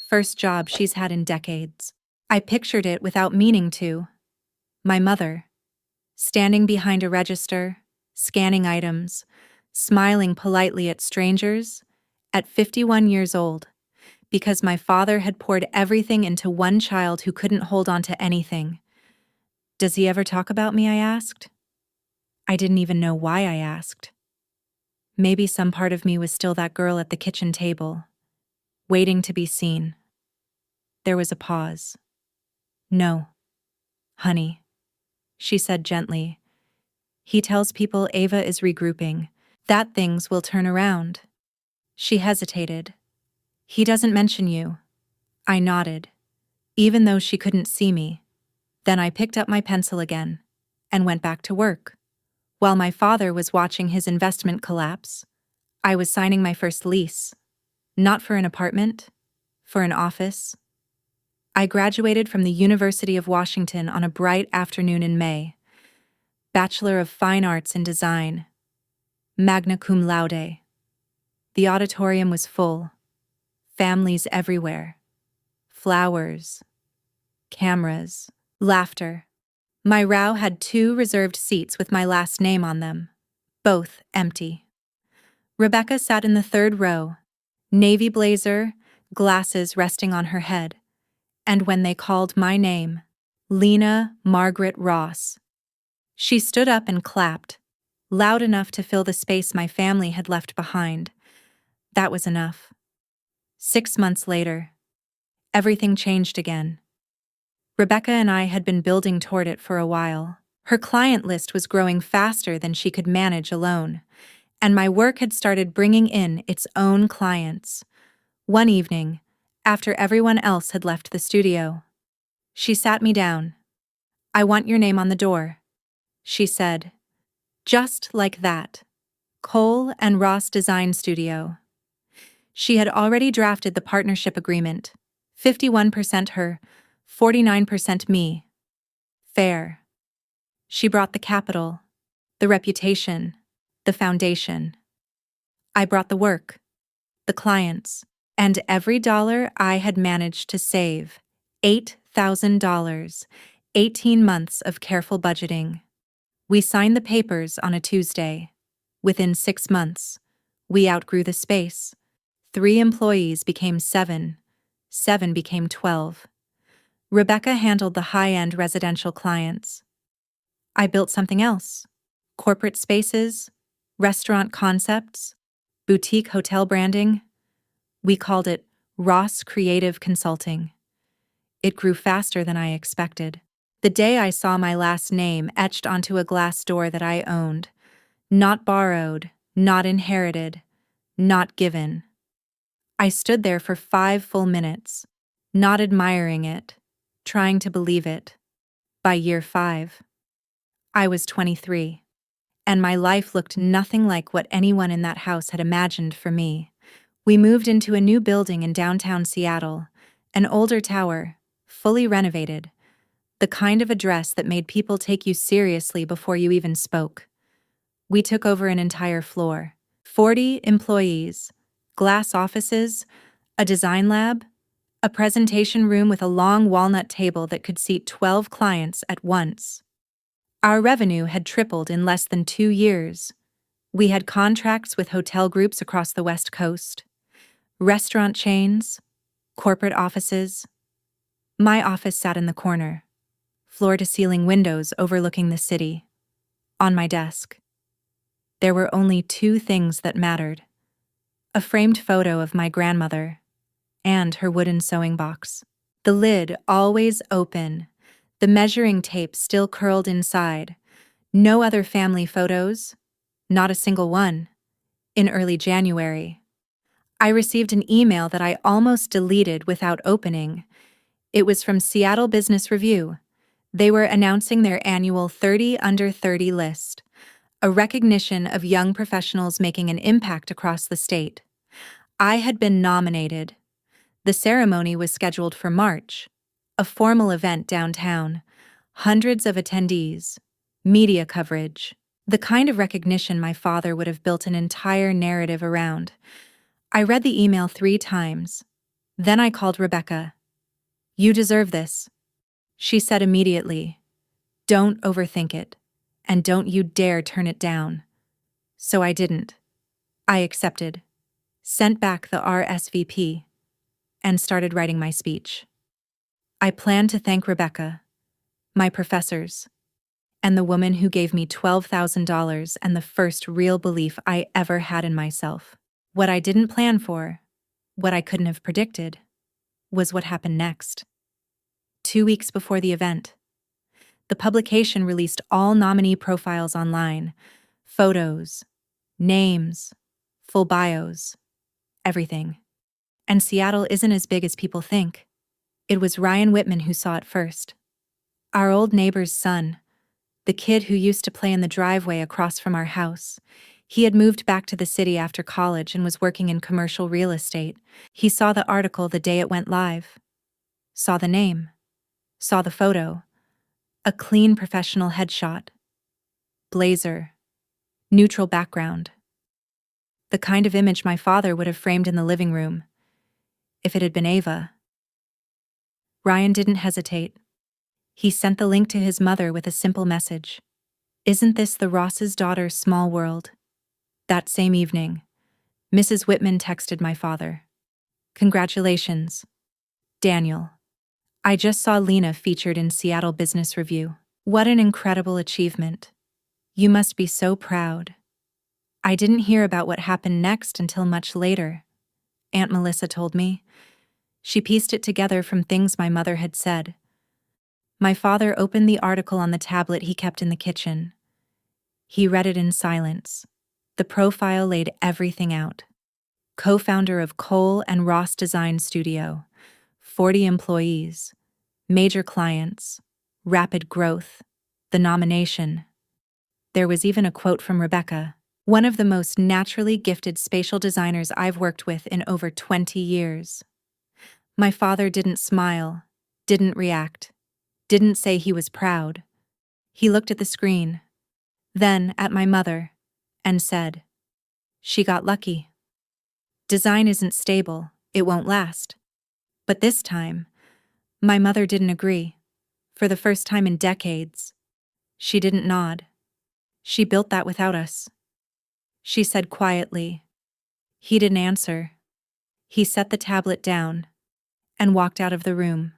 First job she's had in decades. I pictured it without meaning to. My mother, standing behind a register, scanning items, smiling politely at strangers, at 51 years old, because my father had poured everything into one child who couldn't hold on to anything. Does he ever talk about me? I asked. I didn't even know why I asked. Maybe some part of me was still that girl at the kitchen table, waiting to be seen. There was a pause. No, honey, she said gently. He tells people Ava is regrouping, that things will turn around. She hesitated. He doesn't mention you. I nodded, even though she couldn't see me. Then I picked up my pencil again and went back to work. While my father was watching his investment collapse, I was signing my first lease. Not for an apartment, for an office. I graduated from the University of Washington on a bright afternoon in May. Bachelor of Fine Arts in Design. Magna cum laude. The auditorium was full. Families everywhere. Flowers. Cameras. Laughter. My row had 2 reserved seats with my last name on them, both empty. Rebecca sat in the 3rd row, navy blazer, glasses resting on her head, and when they called my name, Lena Margaret Ross, she stood up and clapped, loud enough to fill the space my family had left behind. That was enough. 6 months later, everything changed again. Rebecca and I had been building toward it for a while. Her client list was growing faster than she could manage alone, and my work had started bringing in its own clients. One evening, after everyone else had left the studio, she sat me down. I want your name on the door, she said. Just like that. Cole and Ross Design Studio. She had already drafted the partnership agreement. 51% her, 49% me. Fair. She brought the capital, the reputation, the foundation. I brought the work, the clients, and every dollar I had managed to save. $8,000, 18 months of careful budgeting. We signed the papers on a Tuesday. Within 6 months, we outgrew the space. 3 employees became 7. 7 became 12. Rebecca handled the high-end residential clients. I built something else. Corporate spaces, restaurant concepts, boutique hotel branding. We called it Ross Creative Consulting. It grew faster than I expected. The day I saw my last name etched onto a glass door that I owned, Not borrowed, not inherited, not given. I stood there for 5 full minutes, not admiring it, trying to believe it. By year 5, I was 23, and my life looked nothing like what anyone in that house had imagined for me. We moved into a new building in downtown Seattle, an older tower, fully renovated, the kind of address that made people take you seriously before you even spoke. We took over an entire floor, 40 employees, glass offices, a design lab, a presentation room with a long walnut table that could seat 12 clients at once. Our revenue had tripled in less than 2 years. We had contracts with hotel groups across the West Coast, restaurant chains, corporate offices. My office sat in the corner, floor-to-ceiling windows overlooking the city. On my desk, there were only 2 things that mattered: a framed photo of my grandmother and her wooden sewing box. The lid always open, the measuring tape still curled inside. No other family photos, not a single one. In early January, I received an email that I almost deleted without opening. It was from Seattle Business Review. They were announcing their annual 30 Under 30 list, a recognition of young professionals making an impact across the state. I had been nominated. The ceremony was scheduled for March, a formal event downtown, hundreds of attendees, media coverage, the kind of recognition my father would have built an entire narrative around. I read the email 3 times. Then I called Rebecca. "You deserve this," she said immediately. "Don't overthink it, and don't you dare turn it down." So I didn't. I accepted, sent back the RSVP, and started writing my speech. I planned to thank Rebecca, my professors, and the woman who gave me $12,000 and the first real belief I ever had in myself. What I didn't plan for, what I couldn't have predicted, was what happened next. 2 weeks before the event, the publication released all nominee profiles online: photos, names, full bios, everything. And Seattle isn't as big as people think. It was Ryan Whitman who saw it first. Our old neighbor's son, the kid who used to play in the driveway across from our house. He had moved back to the city after college and was working in commercial real estate. He saw the article the day it went live, saw the name, saw the photo, a clean professional headshot, blazer, neutral background, the kind of image my father would have framed in the living room if it had been Ava. Ryan didn't hesitate. He sent the link to his mother with a simple message: "Isn't this the Ross's daughter, Small World?" That same evening, Mrs. Whitman texted my father. "Congratulations, Daniel. I just saw Lena featured in Seattle Business Review. What an incredible achievement. You must be so proud." I didn't hear about what happened next until much later. Aunt Melissa told me. She pieced it together from things my mother had said. My father opened the article on the tablet he kept in the kitchen. He read it in silence. The profile laid everything out. Co-founder of Cole and Ross Design Studio, 40 employees, major clients, rapid growth, the nomination. There was even a quote from Rebecca, one of the most naturally gifted spatial designers I've worked with in over 20 years. My father didn't smile, didn't react, didn't say he was proud. He looked at the screen, then at my mother, and said, "She got lucky. Design isn't stable, it won't last." But this time, my mother didn't agree. For the first time in decades, she didn't nod. She built that without us. She said quietly. He didn't answer. He set the tablet down and walked out of the room.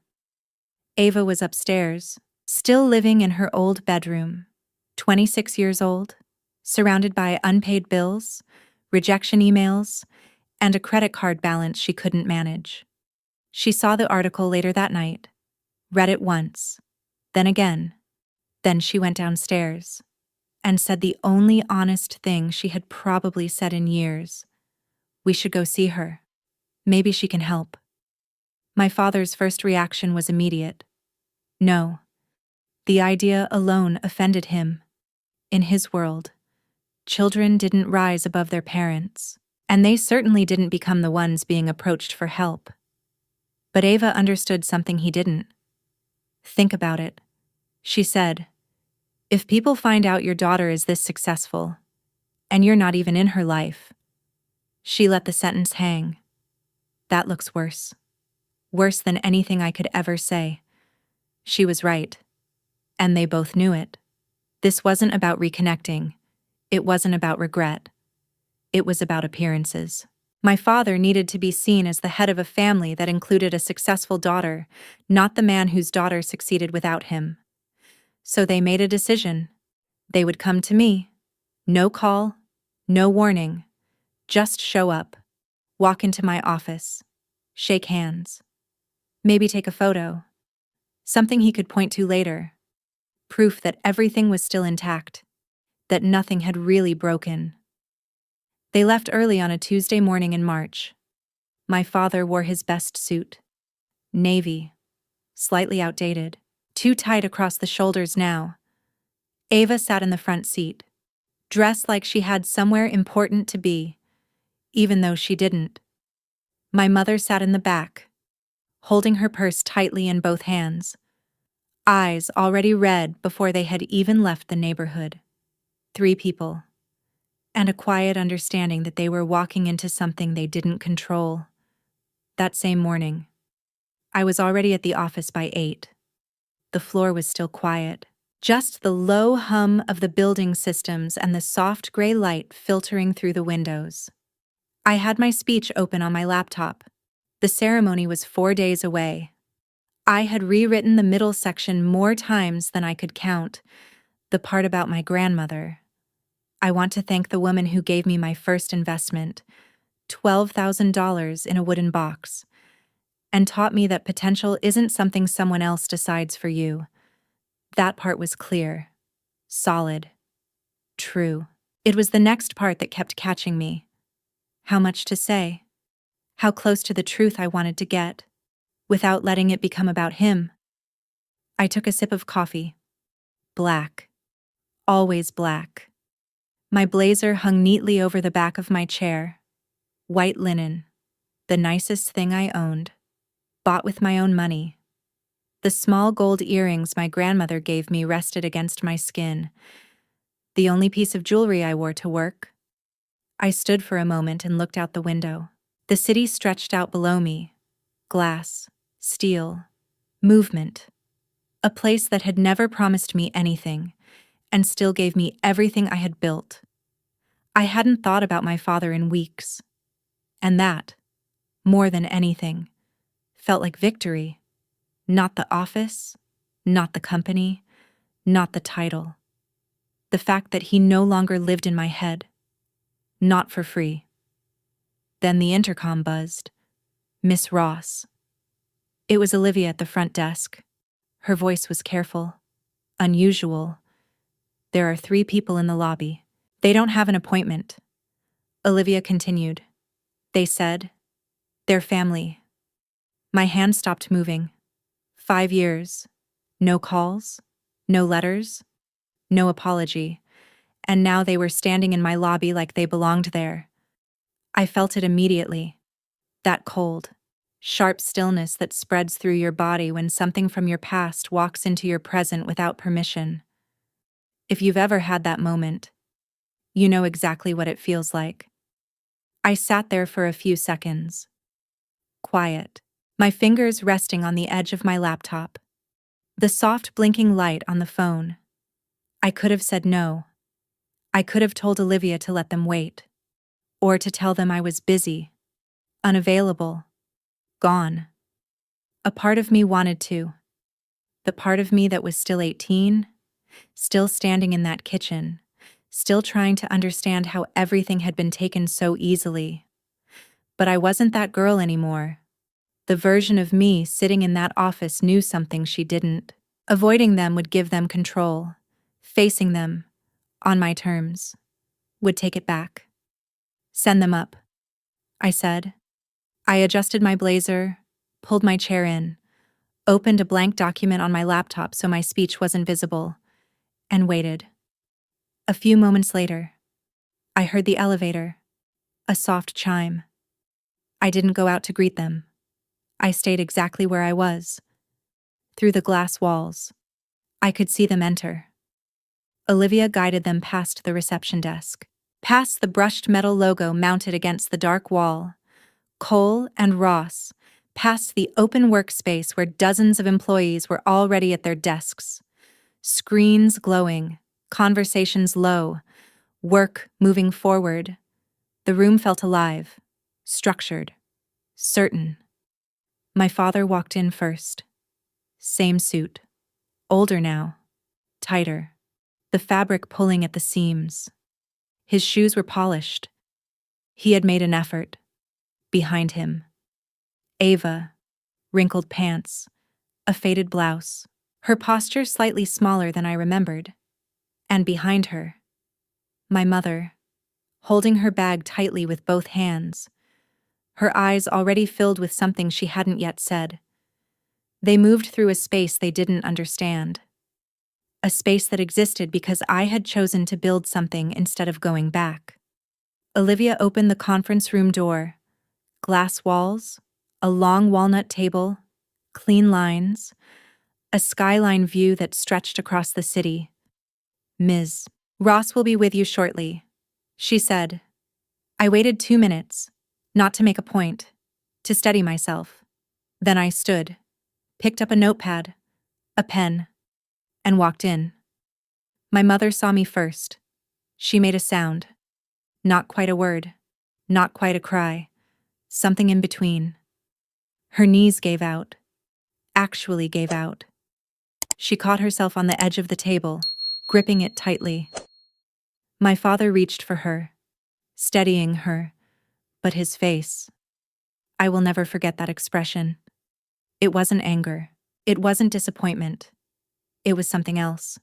Ava was upstairs, still living in her old bedroom, 26 years old, surrounded by unpaid bills, rejection emails, and a credit card balance she couldn't manage. She saw the article later that night, read it once, then again. Then she went downstairs and said the only honest thing she had probably said in years. We should go see her. Maybe she can help. My father's first reaction was immediate. No. The idea alone offended him. In his world, children didn't rise above their parents, and they certainly didn't become the ones being approached for help. But Ava understood something he didn't. Think about it, she said. If people find out your daughter is this successful, and you're not even in her life. She let the sentence hang. That looks worse. Worse than anything I could ever say. She was right. And they both knew it. This wasn't about reconnecting. It wasn't about regret. It was about appearances. My father needed to be seen as the head of a family that included a successful daughter, not the man whose daughter succeeded without him. So they made a decision. They would come to me. No call, no warning. Just show up. Walk into my office. Shake hands. Maybe take a photo. Something he could point to later. Proof that everything was still intact. That nothing had really broken. They left early on a Tuesday morning in March. My father wore his best suit. Navy. Slightly outdated. Too tight across the shoulders now. Ava sat in the front seat. Dressed like she had somewhere important to be. Even though she didn't. My mother sat in the back. Holding her purse tightly in both hands. Eyes already red before they had even left the neighborhood. 3 people. And a quiet understanding that they were walking into something they didn't control. That same morning, I was already at the office by 8. The floor was still quiet. Just the low hum of the building systems and the soft gray light filtering through the windows. I had my speech open on my laptop. The ceremony was 4 days away. I had rewritten the middle section more times than I could count, the part about my grandmother. I want to thank the woman who gave me my first investment, $12,000 in a wooden box, and taught me that potential isn't something someone else decides for you. That part was clear, solid, true. It was the next part that kept catching me. How much to say? How close to the truth I wanted to get, without letting it become about him. I took a sip of coffee. Black. Always black. My blazer hung neatly over the back of my chair. White linen. The nicest thing I owned. Bought with my own money. The small gold earrings my grandmother gave me rested against my skin. The only piece of jewelry I wore to work. I stood for a moment and looked out the window. The city stretched out below me. Glass, steel, movement. A place that had never promised me anything, and still gave me everything I had built. I hadn't thought about my father in weeks. And that, more than anything, felt like victory. Not the office, not the company, not the title. The fact that he no longer lived in my head. Not for free. Then the intercom buzzed. Miss Ross. It was Olivia at the front desk. Her voice was careful. Unusual. There are 3 people in the lobby. They don't have an appointment. Olivia continued. They said, their family. My hand stopped moving. 5 years. No calls. No letters. No apology. And now they were standing in my lobby like they belonged there. I felt it immediately. That cold, sharp stillness that spreads through your body when something from your past walks into your present without permission. If you've ever had that moment, you know exactly what it feels like. I sat there for a few seconds. Quiet, my fingers resting on the edge of my laptop. The soft blinking light on the phone. I could have said no. I could have told Olivia to let them wait. Or to tell them I was busy, unavailable, gone. A part of me wanted to. The part of me that was still 18, still standing in that kitchen, still trying to understand how everything had been taken so easily. But I wasn't that girl anymore. The version of me sitting in that office knew something she didn't. Avoiding them would give them control. Facing them, On my terms. Would take it back. Send them up, I said. I adjusted my blazer, pulled my chair in, opened a blank document on my laptop so my speech wasn't visible, and waited. A few moments later, I heard the elevator, a soft chime. I didn't go out to greet them. I stayed exactly where I was. Through the glass walls, I could see them enter. Olivia guided them past the reception desk, past the brushed metal logo mounted against the dark wall, Cole and Ross, past the open workspace where dozens of employees were already at their desks. Screens glowing, conversations low, work moving forward. The room felt alive, structured, certain. My father walked in first. Same suit. Older now. Tighter. The fabric pulling at the seams. His shoes were polished. He had made an effort. Behind him, Ava, wrinkled pants, a faded blouse, her posture slightly smaller than I remembered. And behind her, my mother, holding her bag tightly with both hands, her eyes already filled with something she hadn't yet said. They moved through a space they didn't understand. A space that existed because I had chosen to build something instead of going back. Olivia opened the conference room door. Glass walls, a long walnut table, clean lines, a skyline view that stretched across the city. Ms. Ross will be with you shortly, she said. I waited 2 minutes, not to make a point, to steady myself. Then I stood, picked up a notepad, a pen, and walked in. My mother saw me first. She made a sound. Not quite a word, not quite a cry, something in between. Her knees gave out, actually gave out. She caught herself on the edge of the table, gripping it tightly. My father reached for her, steadying her, but his face. I will never forget that expression. It wasn't anger. It wasn't disappointment. It was something else.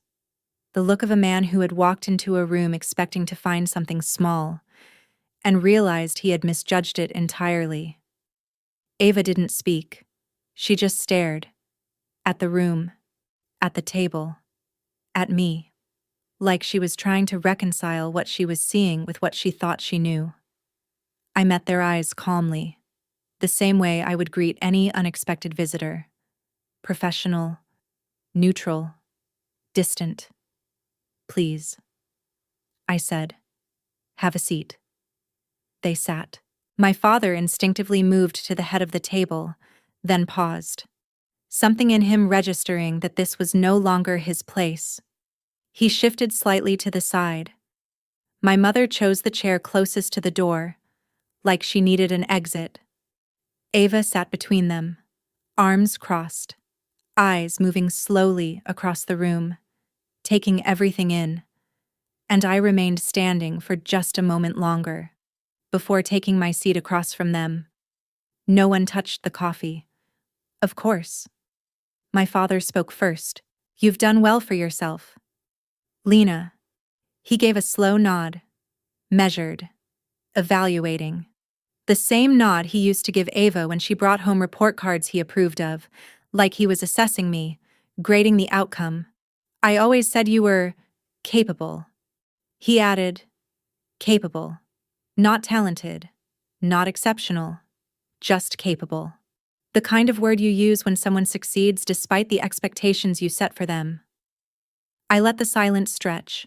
The look of a man who had walked into a room expecting to find something small, and realized he had misjudged it entirely. Ava didn't speak. She just stared. At the room. At the table. At me. Like she was trying to reconcile what she was seeing with what she thought she knew. I met their eyes calmly, the same way I would greet any unexpected visitor. Professional, neutral, distant. Please, I said. Have a seat. They sat. My father instinctively moved to the head of the table, then paused. Something in him registering that this was no longer his place. He shifted slightly to the side. My mother chose the chair closest to the door, like she needed an exit. Ava sat between them, arms crossed, eyes moving slowly across the room, taking everything in, and I remained standing for just a moment longer, before taking my seat across from them. No one touched the coffee. Of course. My father spoke first. You've done well for yourself. Lena. He gave a slow nod, measured, evaluating. The same nod he used to give Ava when she brought home report cards he approved of, like he was assessing me, grading the outcome. I always said you were capable. He added, capable. Not talented, not exceptional, just capable. The kind of word you use when someone succeeds despite the expectations you set for them. I let the silence stretch.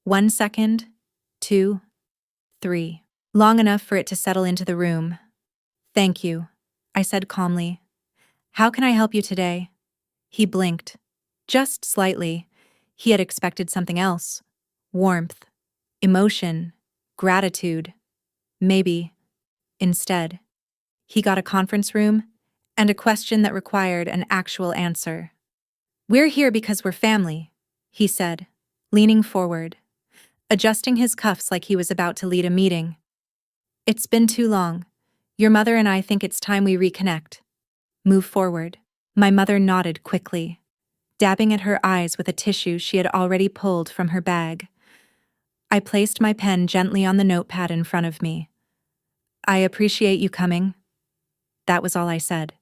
1 second, 2, 3. Long enough for it to settle into the room. Thank you, I said calmly. How can I help you today? He blinked. Just slightly. He had expected something else. Warmth, emotion, gratitude. Maybe. Instead, he got a conference room and a question that required an actual answer. We're here because we're family, he said, leaning forward, adjusting his cuffs like he was about to lead a meeting. It's been too long. Your mother and I think it's time we reconnect. Move forward. My mother nodded quickly, dabbing at her eyes with a tissue she had already pulled from her bag. I placed my pen gently on the notepad in front of me. I appreciate you coming. That was all I said.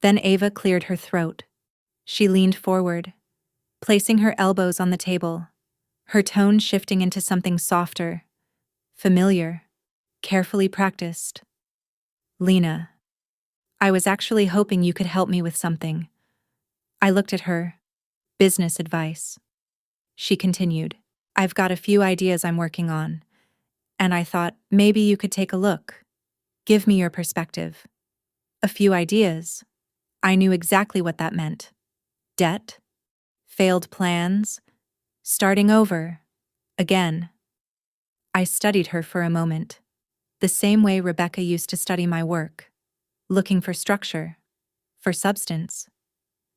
Then Ava cleared her throat. She leaned forward, placing her elbows on the table, her tone shifting into something softer, familiar, carefully practiced. Lena, I was actually hoping you could help me with something. I looked at her. Business advice. She continued. I've got a few ideas I'm working on, and I thought maybe you could take a look. Give me your perspective. A few ideas. I knew exactly what that meant. Debt, failed plans, starting over, again. I studied her for a moment, the same way Rebecca used to study my work, looking for structure, for substance,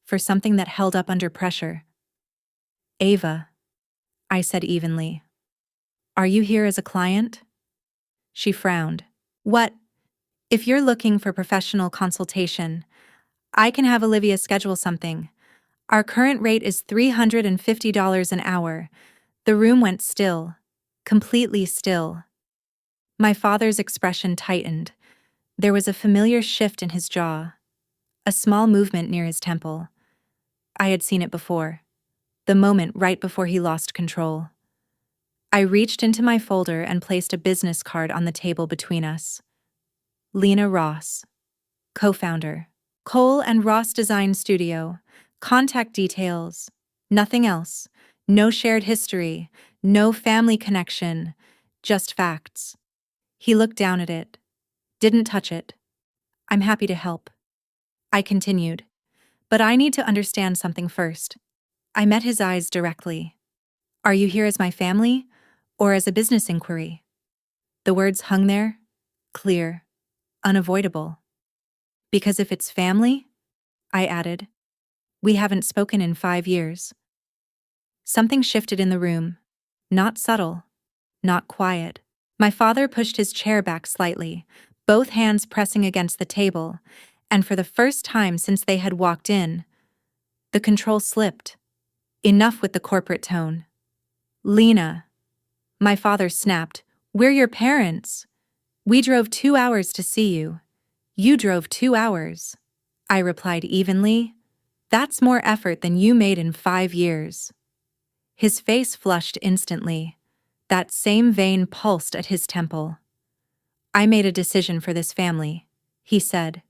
for something that held up under pressure. Ava, I said evenly. Are you here as a client? She frowned. What? If you're looking for professional consultation, I can have Olivia schedule something. Our current rate is $350 an hour. The room went still, completely still. My father's expression tightened. There was a familiar shift in his jaw, a small movement near his temple. I had seen it before, the moment right before he lost control. I reached into my folder and placed a business card on the table between us. Lena Ross, co-founder. Cole and Ross Design Studio. Contact details. Nothing else. No shared history. No family connection. Just facts. He looked down at it. Didn't touch it. I'm happy to help. I continued. But I need to understand something first. I met his eyes directly. Are you here as my family, or as a business inquiry? The words hung there, clear, unavoidable. Because if it's family, I added, we haven't spoken in 5 years. Something shifted in the room. Not subtle, not quiet. My father pushed his chair back slightly, both hands pressing against the table, and for the first time since they had walked in, the control slipped. Enough with the corporate tone. Lena, my father snapped, we're your parents. We drove 2 hours to see you. You drove 2 hours. I replied evenly, that's more effort than you made in 5 years. His face flushed instantly. That same vein pulsed at his temple. I made a decision for this family, he said,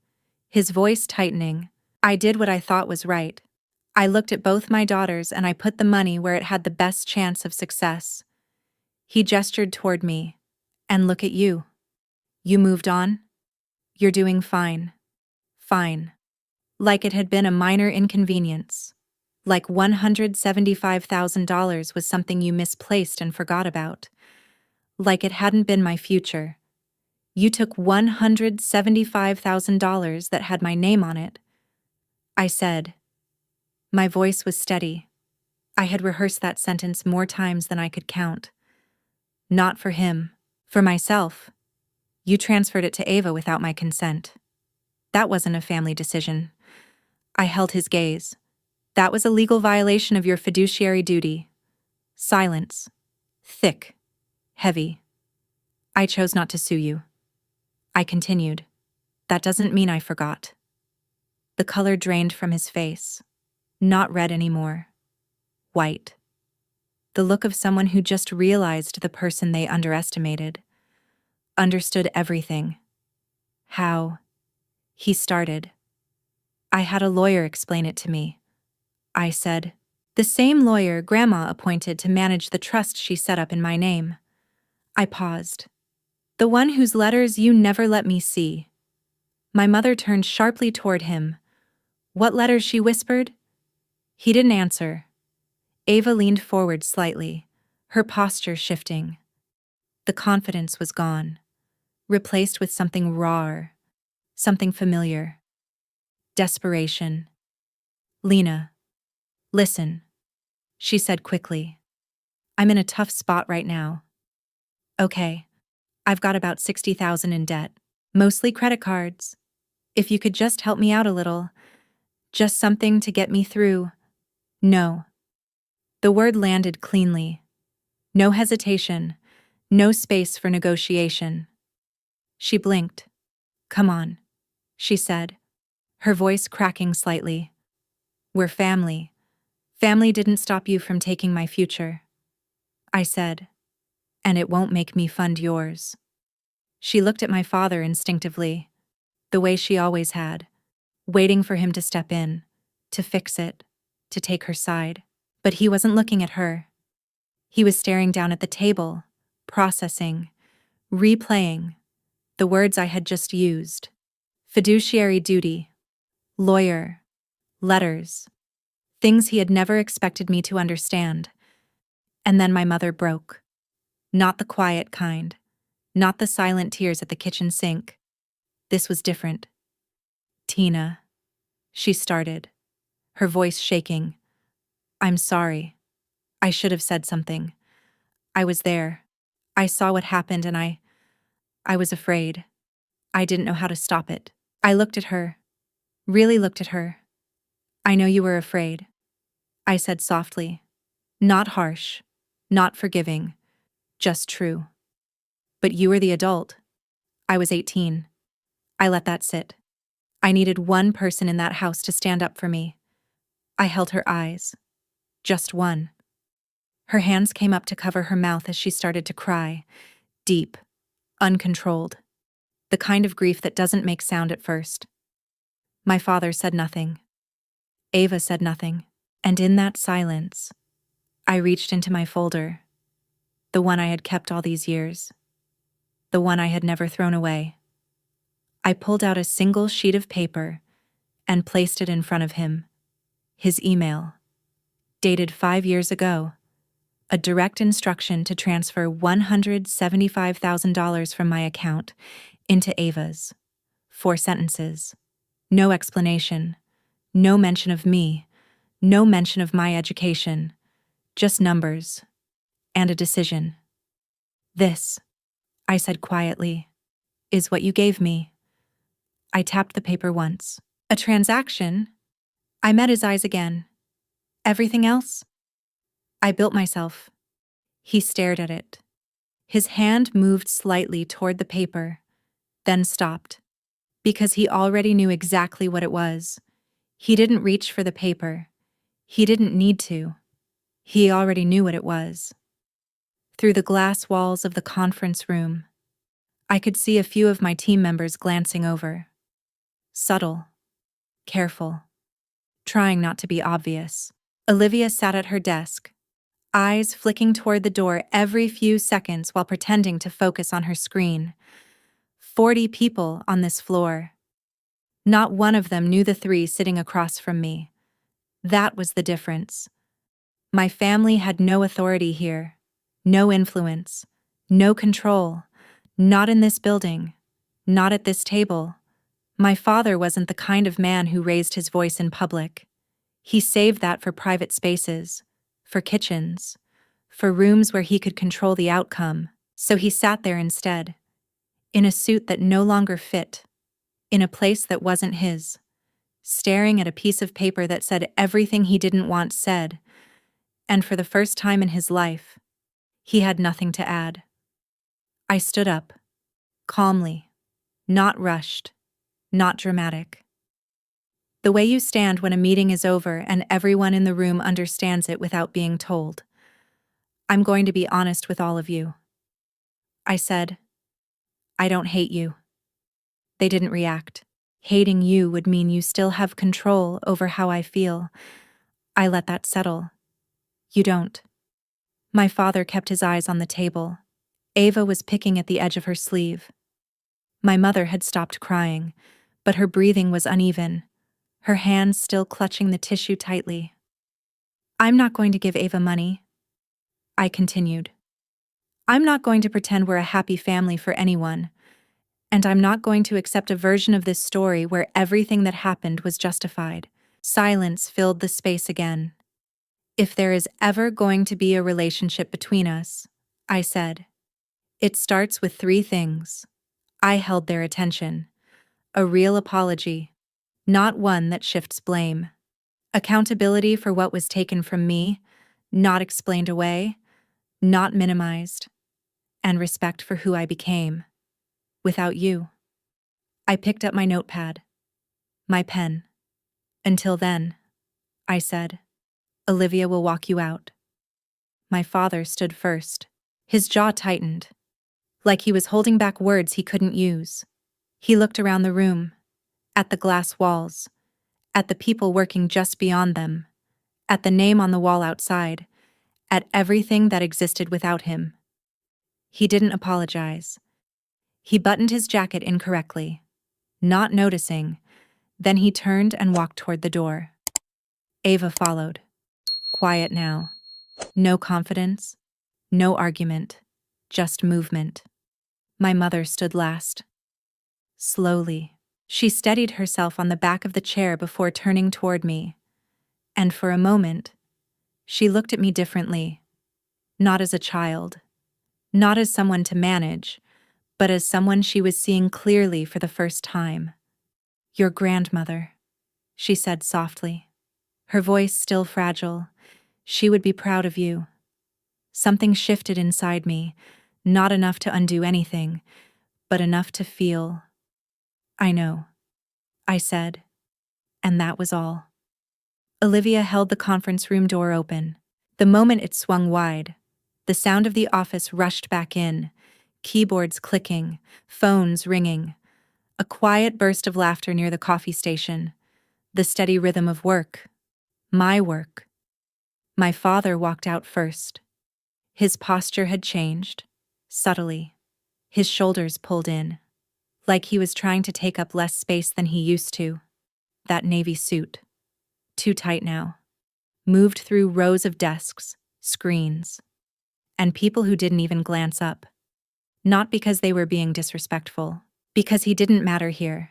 his voice tightening. I did what I thought was right. I looked at both my daughters and I put the money where it had the best chance of success. He gestured toward me. And look at you. You moved on? You're doing fine. Fine. Like it had been a minor inconvenience. Like $175,000 was something you misplaced and forgot about. Like it hadn't been my future. You took $175,000 that had my name on it. I said. My voice was steady. I had rehearsed that sentence more times than I could count. Not for him. For myself. You transferred it to Ava without my consent. That wasn't a family decision. I held his gaze. That was a legal violation of your fiduciary duty. Silence. Thick. Heavy. I chose not to sue you. I continued. That doesn't mean I forgot. The color drained from his face. Not red anymore. White. The look of someone who just realized the person they underestimated. Understood everything. How? He started. I had a lawyer explain it to me. I said. The same lawyer Grandma appointed to manage the trust she set up in my name. I paused. The one whose letters you never let me see. My mother turned sharply toward him. What letters? She whispered. He didn't answer. Ava leaned forward slightly, her posture shifting. The confidence was gone, replaced with something rawer, something familiar. Desperation. Lena, listen, she said quickly. I'm in a tough spot right now. Okay, I've got about $60,000 in debt, mostly credit cards. If you could just help me out a little, just something to get me through. No. The word landed cleanly. No hesitation, no space for negotiation. She blinked. "Come on," she said, her voice cracking slightly. "We're family. Family didn't stop you from taking my future." I said, "And it won't make me fund yours." She looked at my father instinctively, the way she always had, waiting for him to step in, to fix it, to take her side. But he wasn't looking at her. He was staring down at the table, processing, replaying the words I had just used. Fiduciary duty, lawyer, letters, things he had never expected me to understand. And then my mother broke. Not the quiet kind, not the silent tears at the kitchen sink. This was different. "Tina," she started, her voice shaking. "I'm sorry. I should have said something. I was there. I saw what happened and I was afraid. I didn't know how to stop it." I looked at her, really looked at her. "I know you were afraid," I said softly. Not harsh, not forgiving, just true. "But you were the adult. I was 18. I let that sit. I needed one person in that house to stand up for me." I held her eyes. Just one. Her hands came up to cover her mouth as she started to cry, deep, uncontrolled. The kind of grief that doesn't make sound at first. My father said nothing. Ava said nothing. And in that silence, I reached into my folder, the one I had kept all these years, the one I had never thrown away. I pulled out a single sheet of paper and placed it in front of him. His email, dated 5 years ago, a direct instruction to transfer $175,000 from my account into Ava's. 4 sentences. No explanation. No mention of me. No mention of my education. Just numbers. And a decision. "This," I said quietly, "is what you gave me." I tapped the paper once. "A transaction?" I met his eyes again. "Everything else?" I built myself. He stared at it. His hand moved slightly toward the paper, then stopped. Because he already knew exactly what it was. He didn't reach for the paper. He didn't need to. He already knew what it was. Through the glass walls of the conference room, I could see a few of my team members glancing over. Subtle, careful, trying not to be obvious. Olivia sat at her desk, eyes flicking toward the door every few seconds while pretending to focus on her screen. 40 people on this floor. Not one of them knew the 3 sitting across from me. That was the difference. My family had no authority here, no influence, no control, not in this building, not at this table. My father wasn't the kind of man who raised his voice in public. He saved that for private spaces, for kitchens, for rooms where he could control the outcome. So he sat there instead, in a suit that no longer fit, in a place that wasn't his, staring at a piece of paper that said everything he didn't want said, and for the first time in his life, he had nothing to add. I stood up, calmly, not rushed, not dramatic. The way you stand when a meeting is over and everyone in the room understands it without being told. "I'm going to be honest with all of you," I said. "I don't hate you." They didn't react. Hating you would mean you still have control over how I feel. I let that settle. You don't. My father kept his eyes on the table. Ava was picking at the edge of her sleeve. My mother had stopped crying, but her breathing was uneven, her hands still clutching the tissue tightly. "I'm not going to give Ava money," I continued. "I'm not going to pretend we're a happy family for anyone, and I'm not going to accept a version of this story where everything that happened was justified." Silence filled the space again. "If there is ever going to be a relationship between us," I said, "it starts with 3 things." I held their attention. A real apology, not one that shifts blame. Accountability for what was taken from me, not explained away, not minimized, and respect for who I became. Without you. I picked up my notepad, my pen. Until then, I said, Olivia will walk you out. My father stood first. His jaw tightened, like he was holding back words he couldn't use. He looked around the room, at the glass walls, at the people working just beyond them, at the name on the wall outside, at everything that existed without him. He didn't apologize. He buttoned his jacket incorrectly, not noticing. Then he turned and walked toward the door. Ava followed. Quiet now. No confidence, no argument, just movement. My mother stood last. Slowly, she steadied herself on the back of the chair before turning toward me. And for a moment, she looked at me differently. Not as a child, not as someone to manage, but as someone she was seeing clearly for the first time. Your grandmother, she said softly. Her voice still fragile. She would be proud of you. Something shifted inside me, not enough to undo anything, but enough to feel. I know, I said, and that was all. Olivia held the conference room door open. The moment it swung wide, the sound of the office rushed back in, keyboards clicking, phones ringing, a quiet burst of laughter near the coffee station, the steady rhythm of work. My work. My father walked out first. His posture had changed, subtly. His shoulders pulled in, like he was trying to take up less space than he used to. That navy suit, too tight now, moved through rows of desks, screens, and people who didn't even glance up. Not because they were being disrespectful, because he didn't matter here.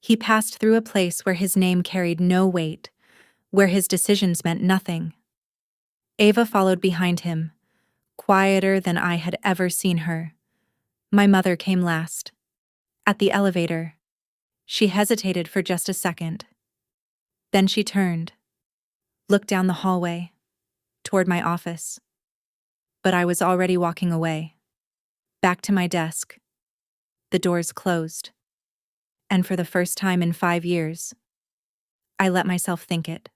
He passed through a place where his name carried no weight, where his decisions meant nothing. Ava followed behind him, quieter than I had ever seen her. My mother came last. At the elevator, she hesitated for just a second. Then she turned, looked down the hallway, toward my office. But I was already walking away, back to my desk. The doors closed. And for the first time in 5 years, I let myself think it.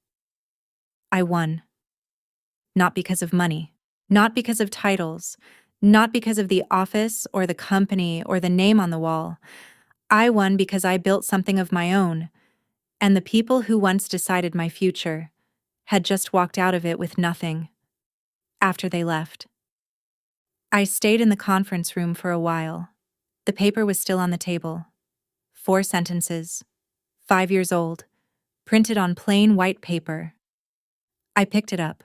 I won. Not because of money, not because of titles, not because of the office or the company or the name on the wall. I won because I built something of my own, and the people who once decided my future had just walked out of it with nothing. After they left, I stayed in the conference room for a while. The paper was still on the table. 4 sentences, 5 years old, printed on plain white paper. I picked it up,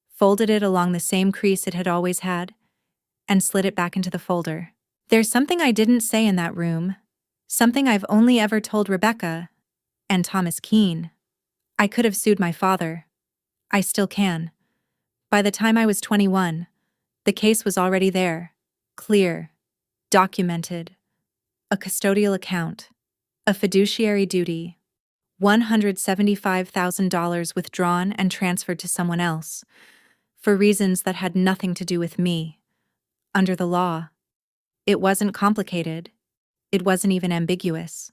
folded it along the same crease it had always had, and slid it back into the folder. There's something I didn't say in that room, something I've only ever told Rebecca and Thomas Keene. I could have sued my father. I still can. By the time I was 21, the case was already there, clear, documented, a custodial account, a fiduciary duty, $175,000 withdrawn and transferred to someone else, for reasons that had nothing to do with me. Under the law, it wasn't complicated. It wasn't even ambiguous.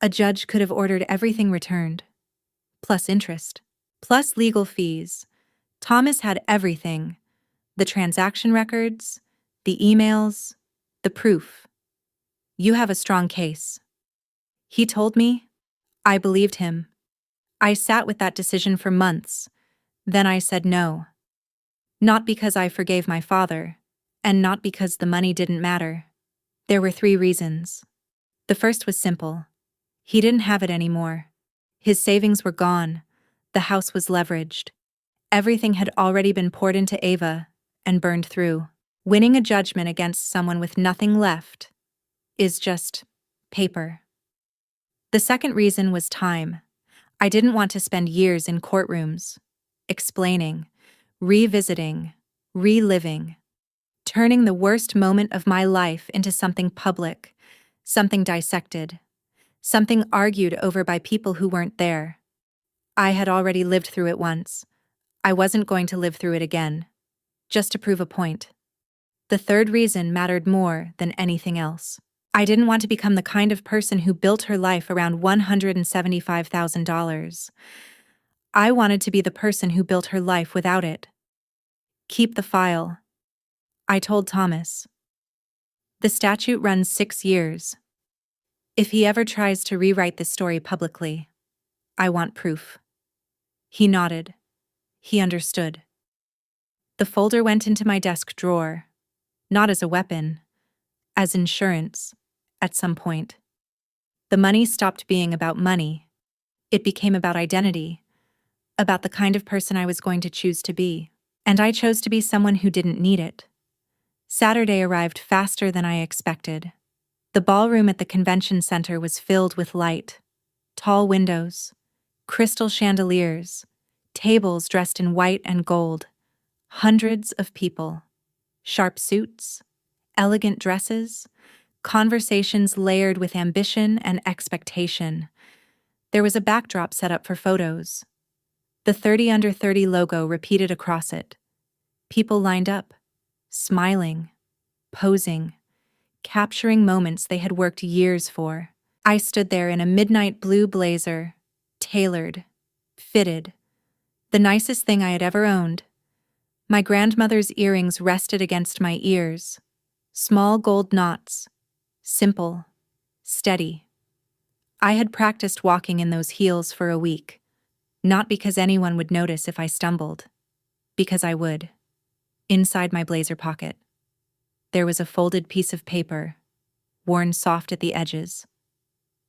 A judge could have ordered everything returned, plus interest, plus legal fees. Thomas had everything: the transaction records, the emails, the proof. You have a strong case. He told me. I believed him. I sat with that decision for months. Then I said no. Not because I forgave my father, and not because the money didn't matter. There were 3 reasons. The first was simple. He didn't have it anymore. His savings were gone. The house was leveraged. Everything had already been poured into Ava and burned through. Winning a judgment against someone with nothing left is just paper. The second reason was time. I didn't want to spend years in courtrooms, explaining, revisiting, reliving, turning the worst moment of my life into something public, something dissected, something argued over by people who weren't there. I had already lived through it once. I wasn't going to live through it again. just to prove a point. The third reason mattered more than anything else. I didn't want to become the kind of person who built her life around $175,000. I wanted to be the person who built her life without it. Keep the file, I told Thomas. The statute runs 6 years. If he ever tries to rewrite this story publicly, I want proof. He nodded. He understood. The folder went into my desk drawer, not as a weapon, as insurance, at some point. The money stopped being about money. It became about identity, about the kind of person I was going to choose to be. And I chose to be someone who didn't need it. Saturday arrived faster than I expected. The ballroom at the convention center was filled with light, tall windows, crystal chandeliers, tables dressed in white and gold, hundreds of people, sharp suits, elegant dresses, conversations layered with ambition and expectation. There was a backdrop set up for photos. The 30 under 30 logo repeated across it. People lined up, smiling, posing, capturing moments they had worked years for. I stood there in a midnight blue blazer, tailored, fitted, the nicest thing I had ever owned. My grandmother's earrings rested against my ears, small gold knots, simple, steady. I had practiced walking in those heels for a week, not because anyone would notice if I stumbled, because I would. Inside my blazer pocket, there was a folded piece of paper, worn soft at the edges.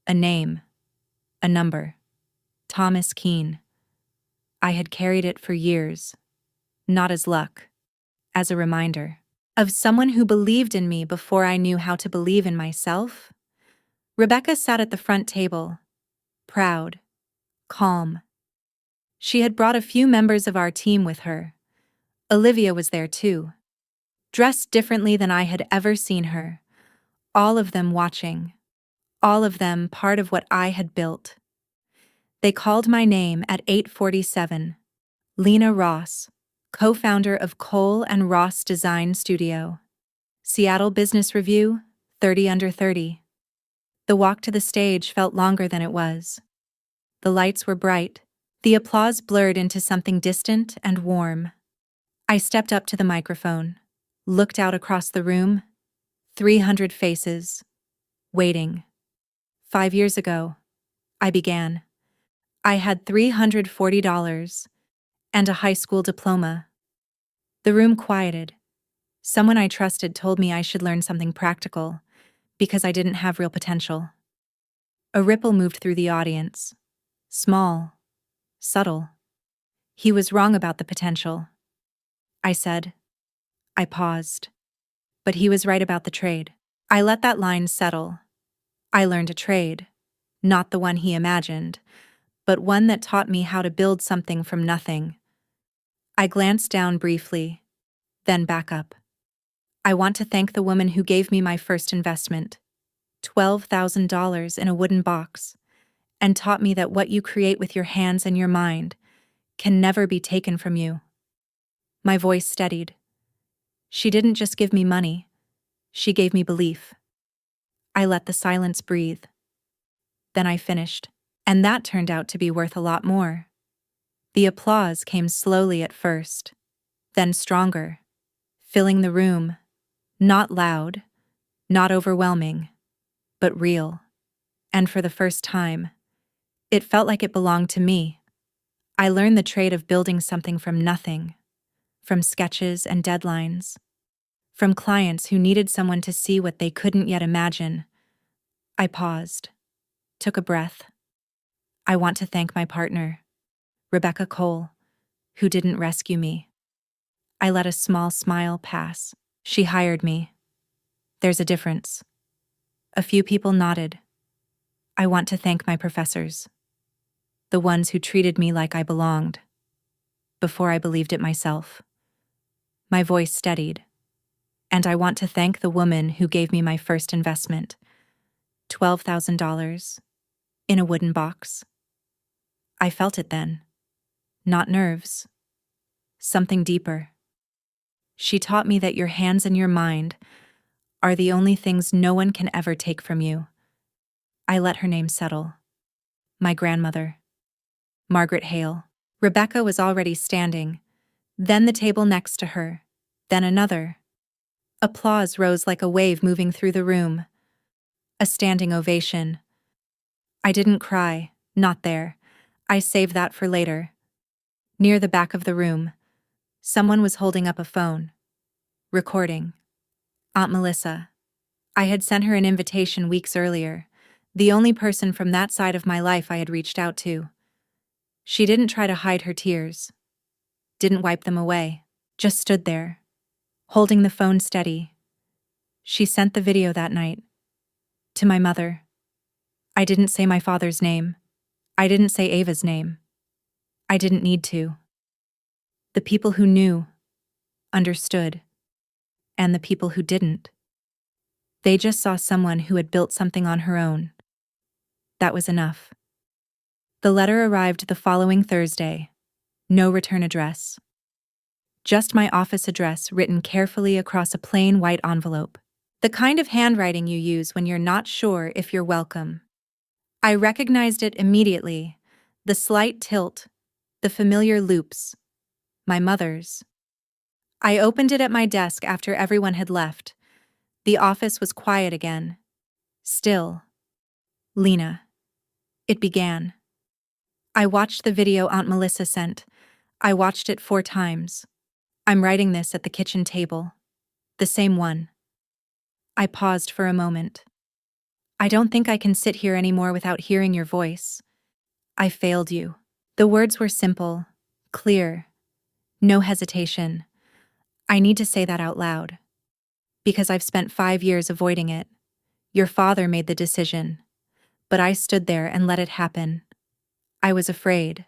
A name, a number, Thomas Keene. I had carried it for years, not as luck, as a reminder of someone who believed in me before I knew how to believe in myself. Rebecca sat at the front table, proud, calm. She had brought a few members of our team with her. Olivia was there too, dressed differently than I had ever seen her, all of them watching, all of them part of what I had built. They called my name at 8:47. Lena Ross, co-founder of Cole and Ross Design Studio. Seattle Business Review, 30 under 30. The walk to the stage felt longer than it was. The lights were bright. The applause blurred into something distant and warm. I stepped up to the microphone, looked out across the room. 300 faces, waiting. 5 years ago, I began. I had $340 and a high school diploma. The room quieted. Someone I trusted told me I should learn something practical, because I didn't have real potential. A ripple moved through the audience. Small, subtle. He was wrong about the potential, I said. I paused. But he was right about the trade. I let that line settle. I learned a trade, not the one he imagined, but one that taught me how to build something from nothing. I glanced down briefly, then back up. I want to thank the woman who gave me my first investment, $12,000 in a wooden box, and taught me that what you create with your hands and your mind can never be taken from you. My voice steadied. She didn't just give me money, she gave me belief. I let the silence breathe. Then I finished, and that turned out to be worth a lot more. The applause came slowly at first, then stronger, filling the room, not loud, not overwhelming, but real. And for the first time, it felt like it belonged to me. I learned the trade of building something from nothing, from sketches and deadlines, from clients who needed someone to see what they couldn't yet imagine. I paused, took a breath. I want to thank my partner, Rebecca Cole, who didn't rescue me. I let a small smile pass. She hired me. There's a difference. A few people nodded. I want to thank my professors, the ones who treated me like I belonged, before I believed it myself. My voice steadied. And I want to thank the woman who gave me my first investment, $12,000, in a wooden box. I felt it then. Not nerves. Something deeper. She taught me that your hands and your mind are the only things no one can ever take from you. I let her name settle. My grandmother. Margaret Hale. Rebecca was already standing, then the table next to her, then another. Applause rose like a wave moving through the room. A standing ovation. I didn't cry, not there. I saved that for later. Near the back of the room, someone was holding up a phone. Recording. Aunt Melissa. I had sent her an invitation weeks earlier, the only person from that side of my life I had reached out to. She didn't try to hide her tears. Didn't wipe them away. Just stood there, holding the phone steady. She sent the video that night. To my mother. I didn't say my father's name. I didn't say Ava's name. I didn't need to. The people who knew, understood, and the people who didn't. They just saw someone who had built something on her own. That was enough. The letter arrived the following Thursday. No return address. Just my office address written carefully across a plain white envelope. The kind of handwriting you use when you're not sure if you're welcome. I recognized it immediately. The slight tilt, the familiar loops. My mother's. I opened it at my desk after everyone had left. The office was quiet again. Still. Lena. It began. I watched the video Aunt Melissa sent. I watched it 4 times. I'm writing this at the kitchen table. The same one. I paused for a moment. I don't think I can sit here anymore without hearing your voice. I failed you. The words were simple, clear, no hesitation. I need to say that out loud. Because I've spent 5 years avoiding it. Your father made the decision. But I stood there and let it happen. I was afraid.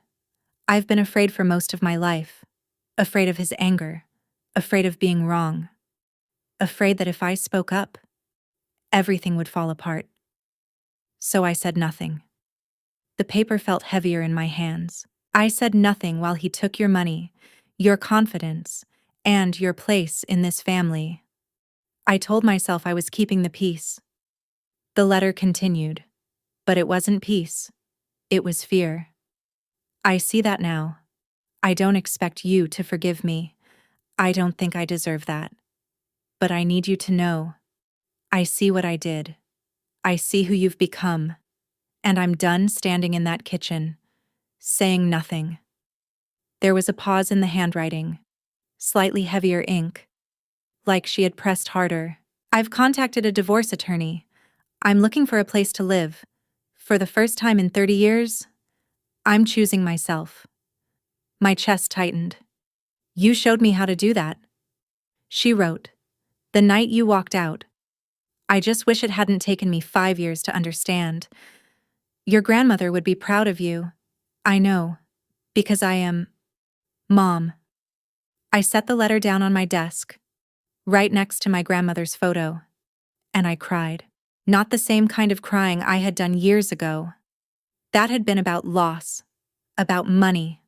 I've been afraid for most of my life. Afraid of his anger. Afraid of being wrong. Afraid that if I spoke up, everything would fall apart. So I said nothing. The paper felt heavier in my hands. I said nothing while he took your money, your confidence, and your place in this family. I told myself I was keeping the peace. The letter continued. But it wasn't peace. It was fear. I see that now. I don't expect you to forgive me. I don't think I deserve that. But I need you to know. I see what I did. I see who you've become. And I'm done standing in that kitchen, saying nothing. There was a pause in the handwriting. Slightly heavier ink. Like she had pressed harder. I've contacted a divorce attorney. I'm looking for a place to live. For the first time in 30 years, I'm choosing myself. My chest tightened. You showed me how to do that. She wrote. The night you walked out. I just wish it hadn't taken me 5 years to understand. Your grandmother would be proud of you. I know. Because I am... Mom. I set the letter down on my desk, right next to my grandmother's photo. And I cried. Not the same kind of crying I had done years ago. That had been about loss, about money,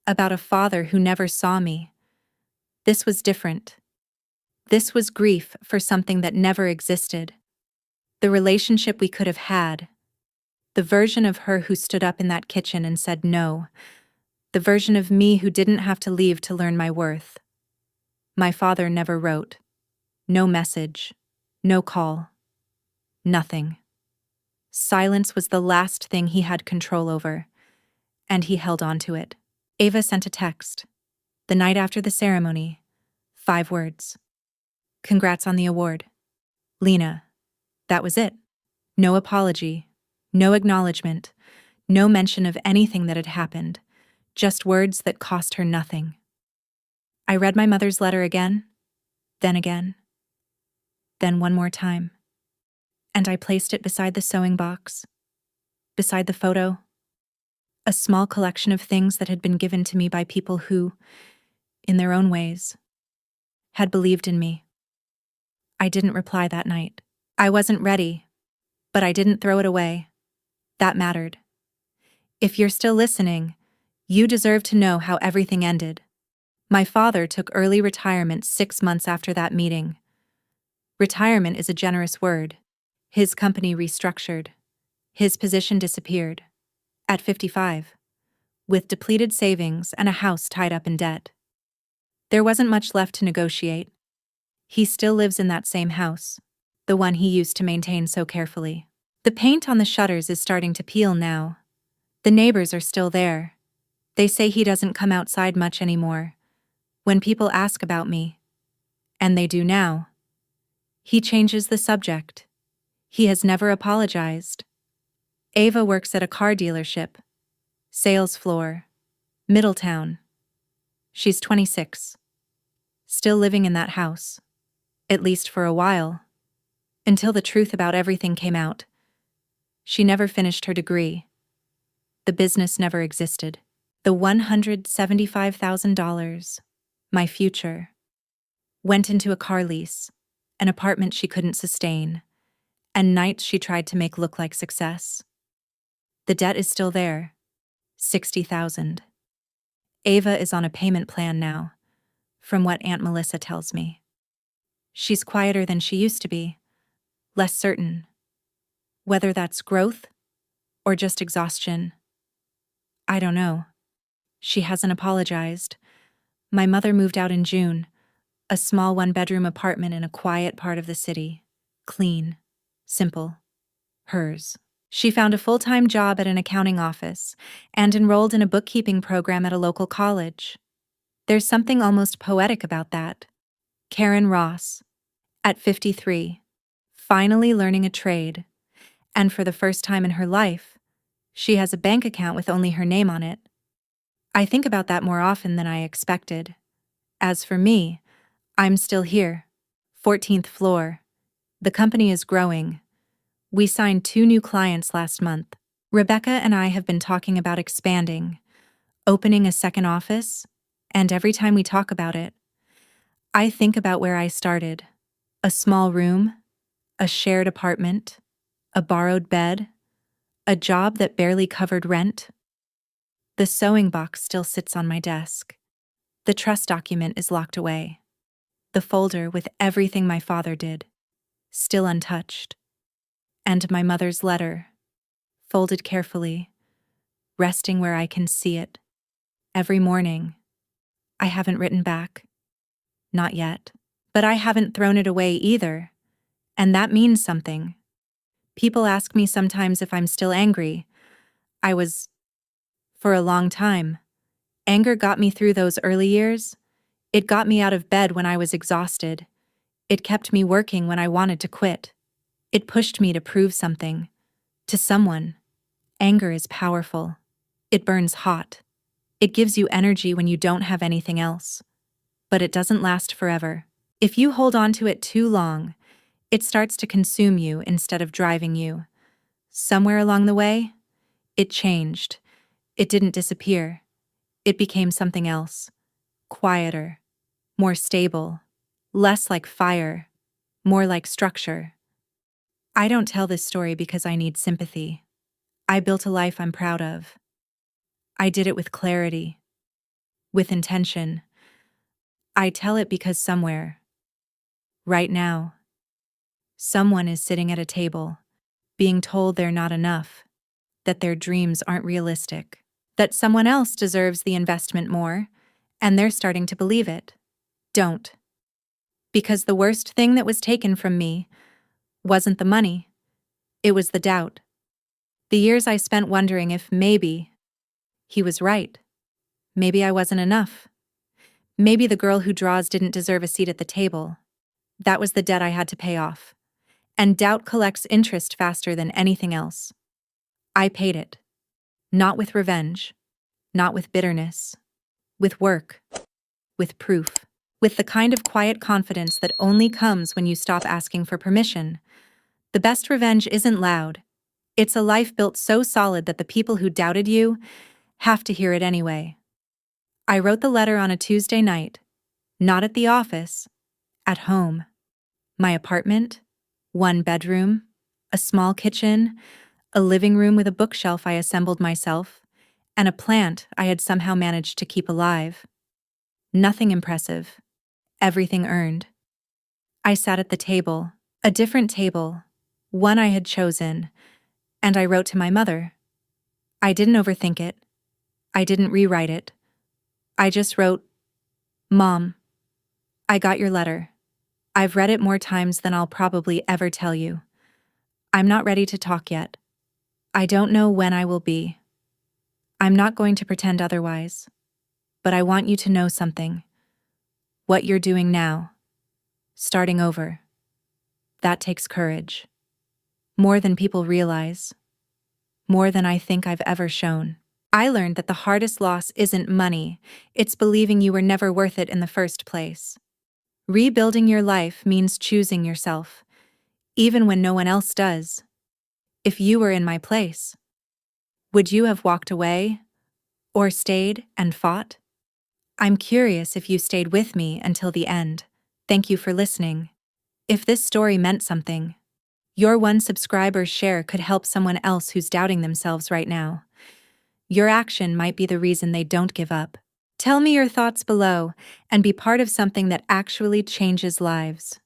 about a father who never saw me. This was different. This was grief for something that never existed. The relationship we could have had. The version of her who stood up in that kitchen and said no. The version of me who didn't have to leave to learn my worth. My father never wrote. No message. No call. Nothing. Silence was the last thing he had control over, and he held on to it. Ava sent a text. The night after the ceremony. 5 words. Congrats on the award. Lena. That was it. No apology. No acknowledgement. No mention of anything that had happened. Just words that cost her nothing. I read my mother's letter again. Then one more time. And I placed it beside the sewing box. Beside the photo. A small collection of things that had been given to me by people who, in their own ways, had believed in me. I didn't reply that night. I wasn't ready, but I didn't throw it away. That mattered. If you're still listening, you deserve to know how everything ended. My father took early retirement 6 months after that meeting. Retirement is a generous word. His company restructured. His position disappeared. At 55. With depleted savings and a house tied up in debt. There wasn't much left to negotiate. He still lives in that same house, the one he used to maintain so carefully. The paint on the shutters is starting to peel now. The neighbors are still there. They say he doesn't come outside much anymore. When people ask about me, and they do now, he changes the subject. He has never apologized. Ava works at a car dealership. Sales floor. Middletown. She's 26. Still living in that house. At least for a while. Until the truth about everything came out. She never finished her degree. The business never existed. The $175,000, my future, went into a car lease, an apartment she couldn't sustain, and nights she tried to make look like success. The debt is still there, $60,000. Ava is on a payment plan now, from what Aunt Melissa tells me. She's quieter than she used to be, less certain. Whether that's growth or just exhaustion, I don't know. She hasn't apologized. My mother moved out in June, a small one-bedroom apartment in a quiet part of the city. Clean, simple, hers. She found a full-time job at an accounting office and enrolled in a bookkeeping program at a local college. There's something almost poetic about that. Karen Ross, at 53, finally learning a trade, and for the first time in her life, she has a bank account with only her name on it. I think about that more often than I expected. As for me, I'm still here. 14th floor. The company is growing. We signed 2 new clients last month. Rebecca and I have been talking about expanding, opening a second office, and every time we talk about it, I think about where I started. A small room, a shared apartment, a borrowed bed, a job that barely covered rent. The sewing box still sits on my desk. The trust document is locked away. The folder with everything my father did, still untouched. And my mother's letter, folded carefully, resting where I can see it. Every morning, I haven't written back. Not yet. But I haven't thrown it away either. And that means something. People ask me sometimes if I'm still angry. I was, for a long time. Anger got me through those early years. It got me out of bed when I was exhausted. It kept me working when I wanted to quit. It pushed me to prove something. To someone. Anger is powerful. It burns hot. It gives you energy when you don't have anything else. But it doesn't last forever. If you hold on to it too long, it starts to consume you instead of driving you. Somewhere along the way, it changed. It didn't disappear. It became something else. Quieter. More stable. Less like fire. More like structure. I don't tell this story because I need sympathy. I built a life I'm proud of. I did it with clarity. With intention. I tell it because somewhere, right now, someone is sitting at a table, being told they're not enough, that their dreams aren't realistic, that someone else deserves the investment more, and they're starting to believe it. Don't. Because the worst thing that was taken from me wasn't the money, it was the doubt. The years I spent wondering if maybe he was right. Maybe I wasn't enough. Maybe the girl who draws didn't deserve a seat at the table. That was the debt I had to pay off. And doubt collects interest faster than anything else. I paid it. Not with revenge. Not with bitterness. With work. With proof. With the kind of quiet confidence that only comes when you stop asking for permission. The best revenge isn't loud. It's a life built so solid that the people who doubted you have to hear it anyway. I wrote the letter on a Tuesday night. Not at the office. At home. My apartment. 1 bedroom. A small kitchen. A living room with a bookshelf I assembled myself. And a plant I had somehow managed to keep alive. Nothing impressive. Everything earned. I sat at the table, a different table, one I had chosen, and I wrote to my mother. I didn't overthink it. I didn't rewrite it. I just wrote, "Mom, I got your letter. I've read it more times than I'll probably ever tell you. I'm not ready to talk yet. I don't know when I will be. I'm not going to pretend otherwise. But I want you to know something. What you're doing now, starting over, that takes courage. More than people realize. More than I think I've ever shown. I learned that the hardest loss isn't money, it's believing you were never worth it in the first place. Rebuilding your life means choosing yourself, even when no one else does. If you were in my place, would you have walked away? Or stayed and fought? I'm curious if you stayed with me until the end. Thank you for listening. If this story meant something, your one subscriber's share could help someone else who's doubting themselves right now. Your action might be the reason they don't give up. Tell me your thoughts below and be part of something that actually changes lives.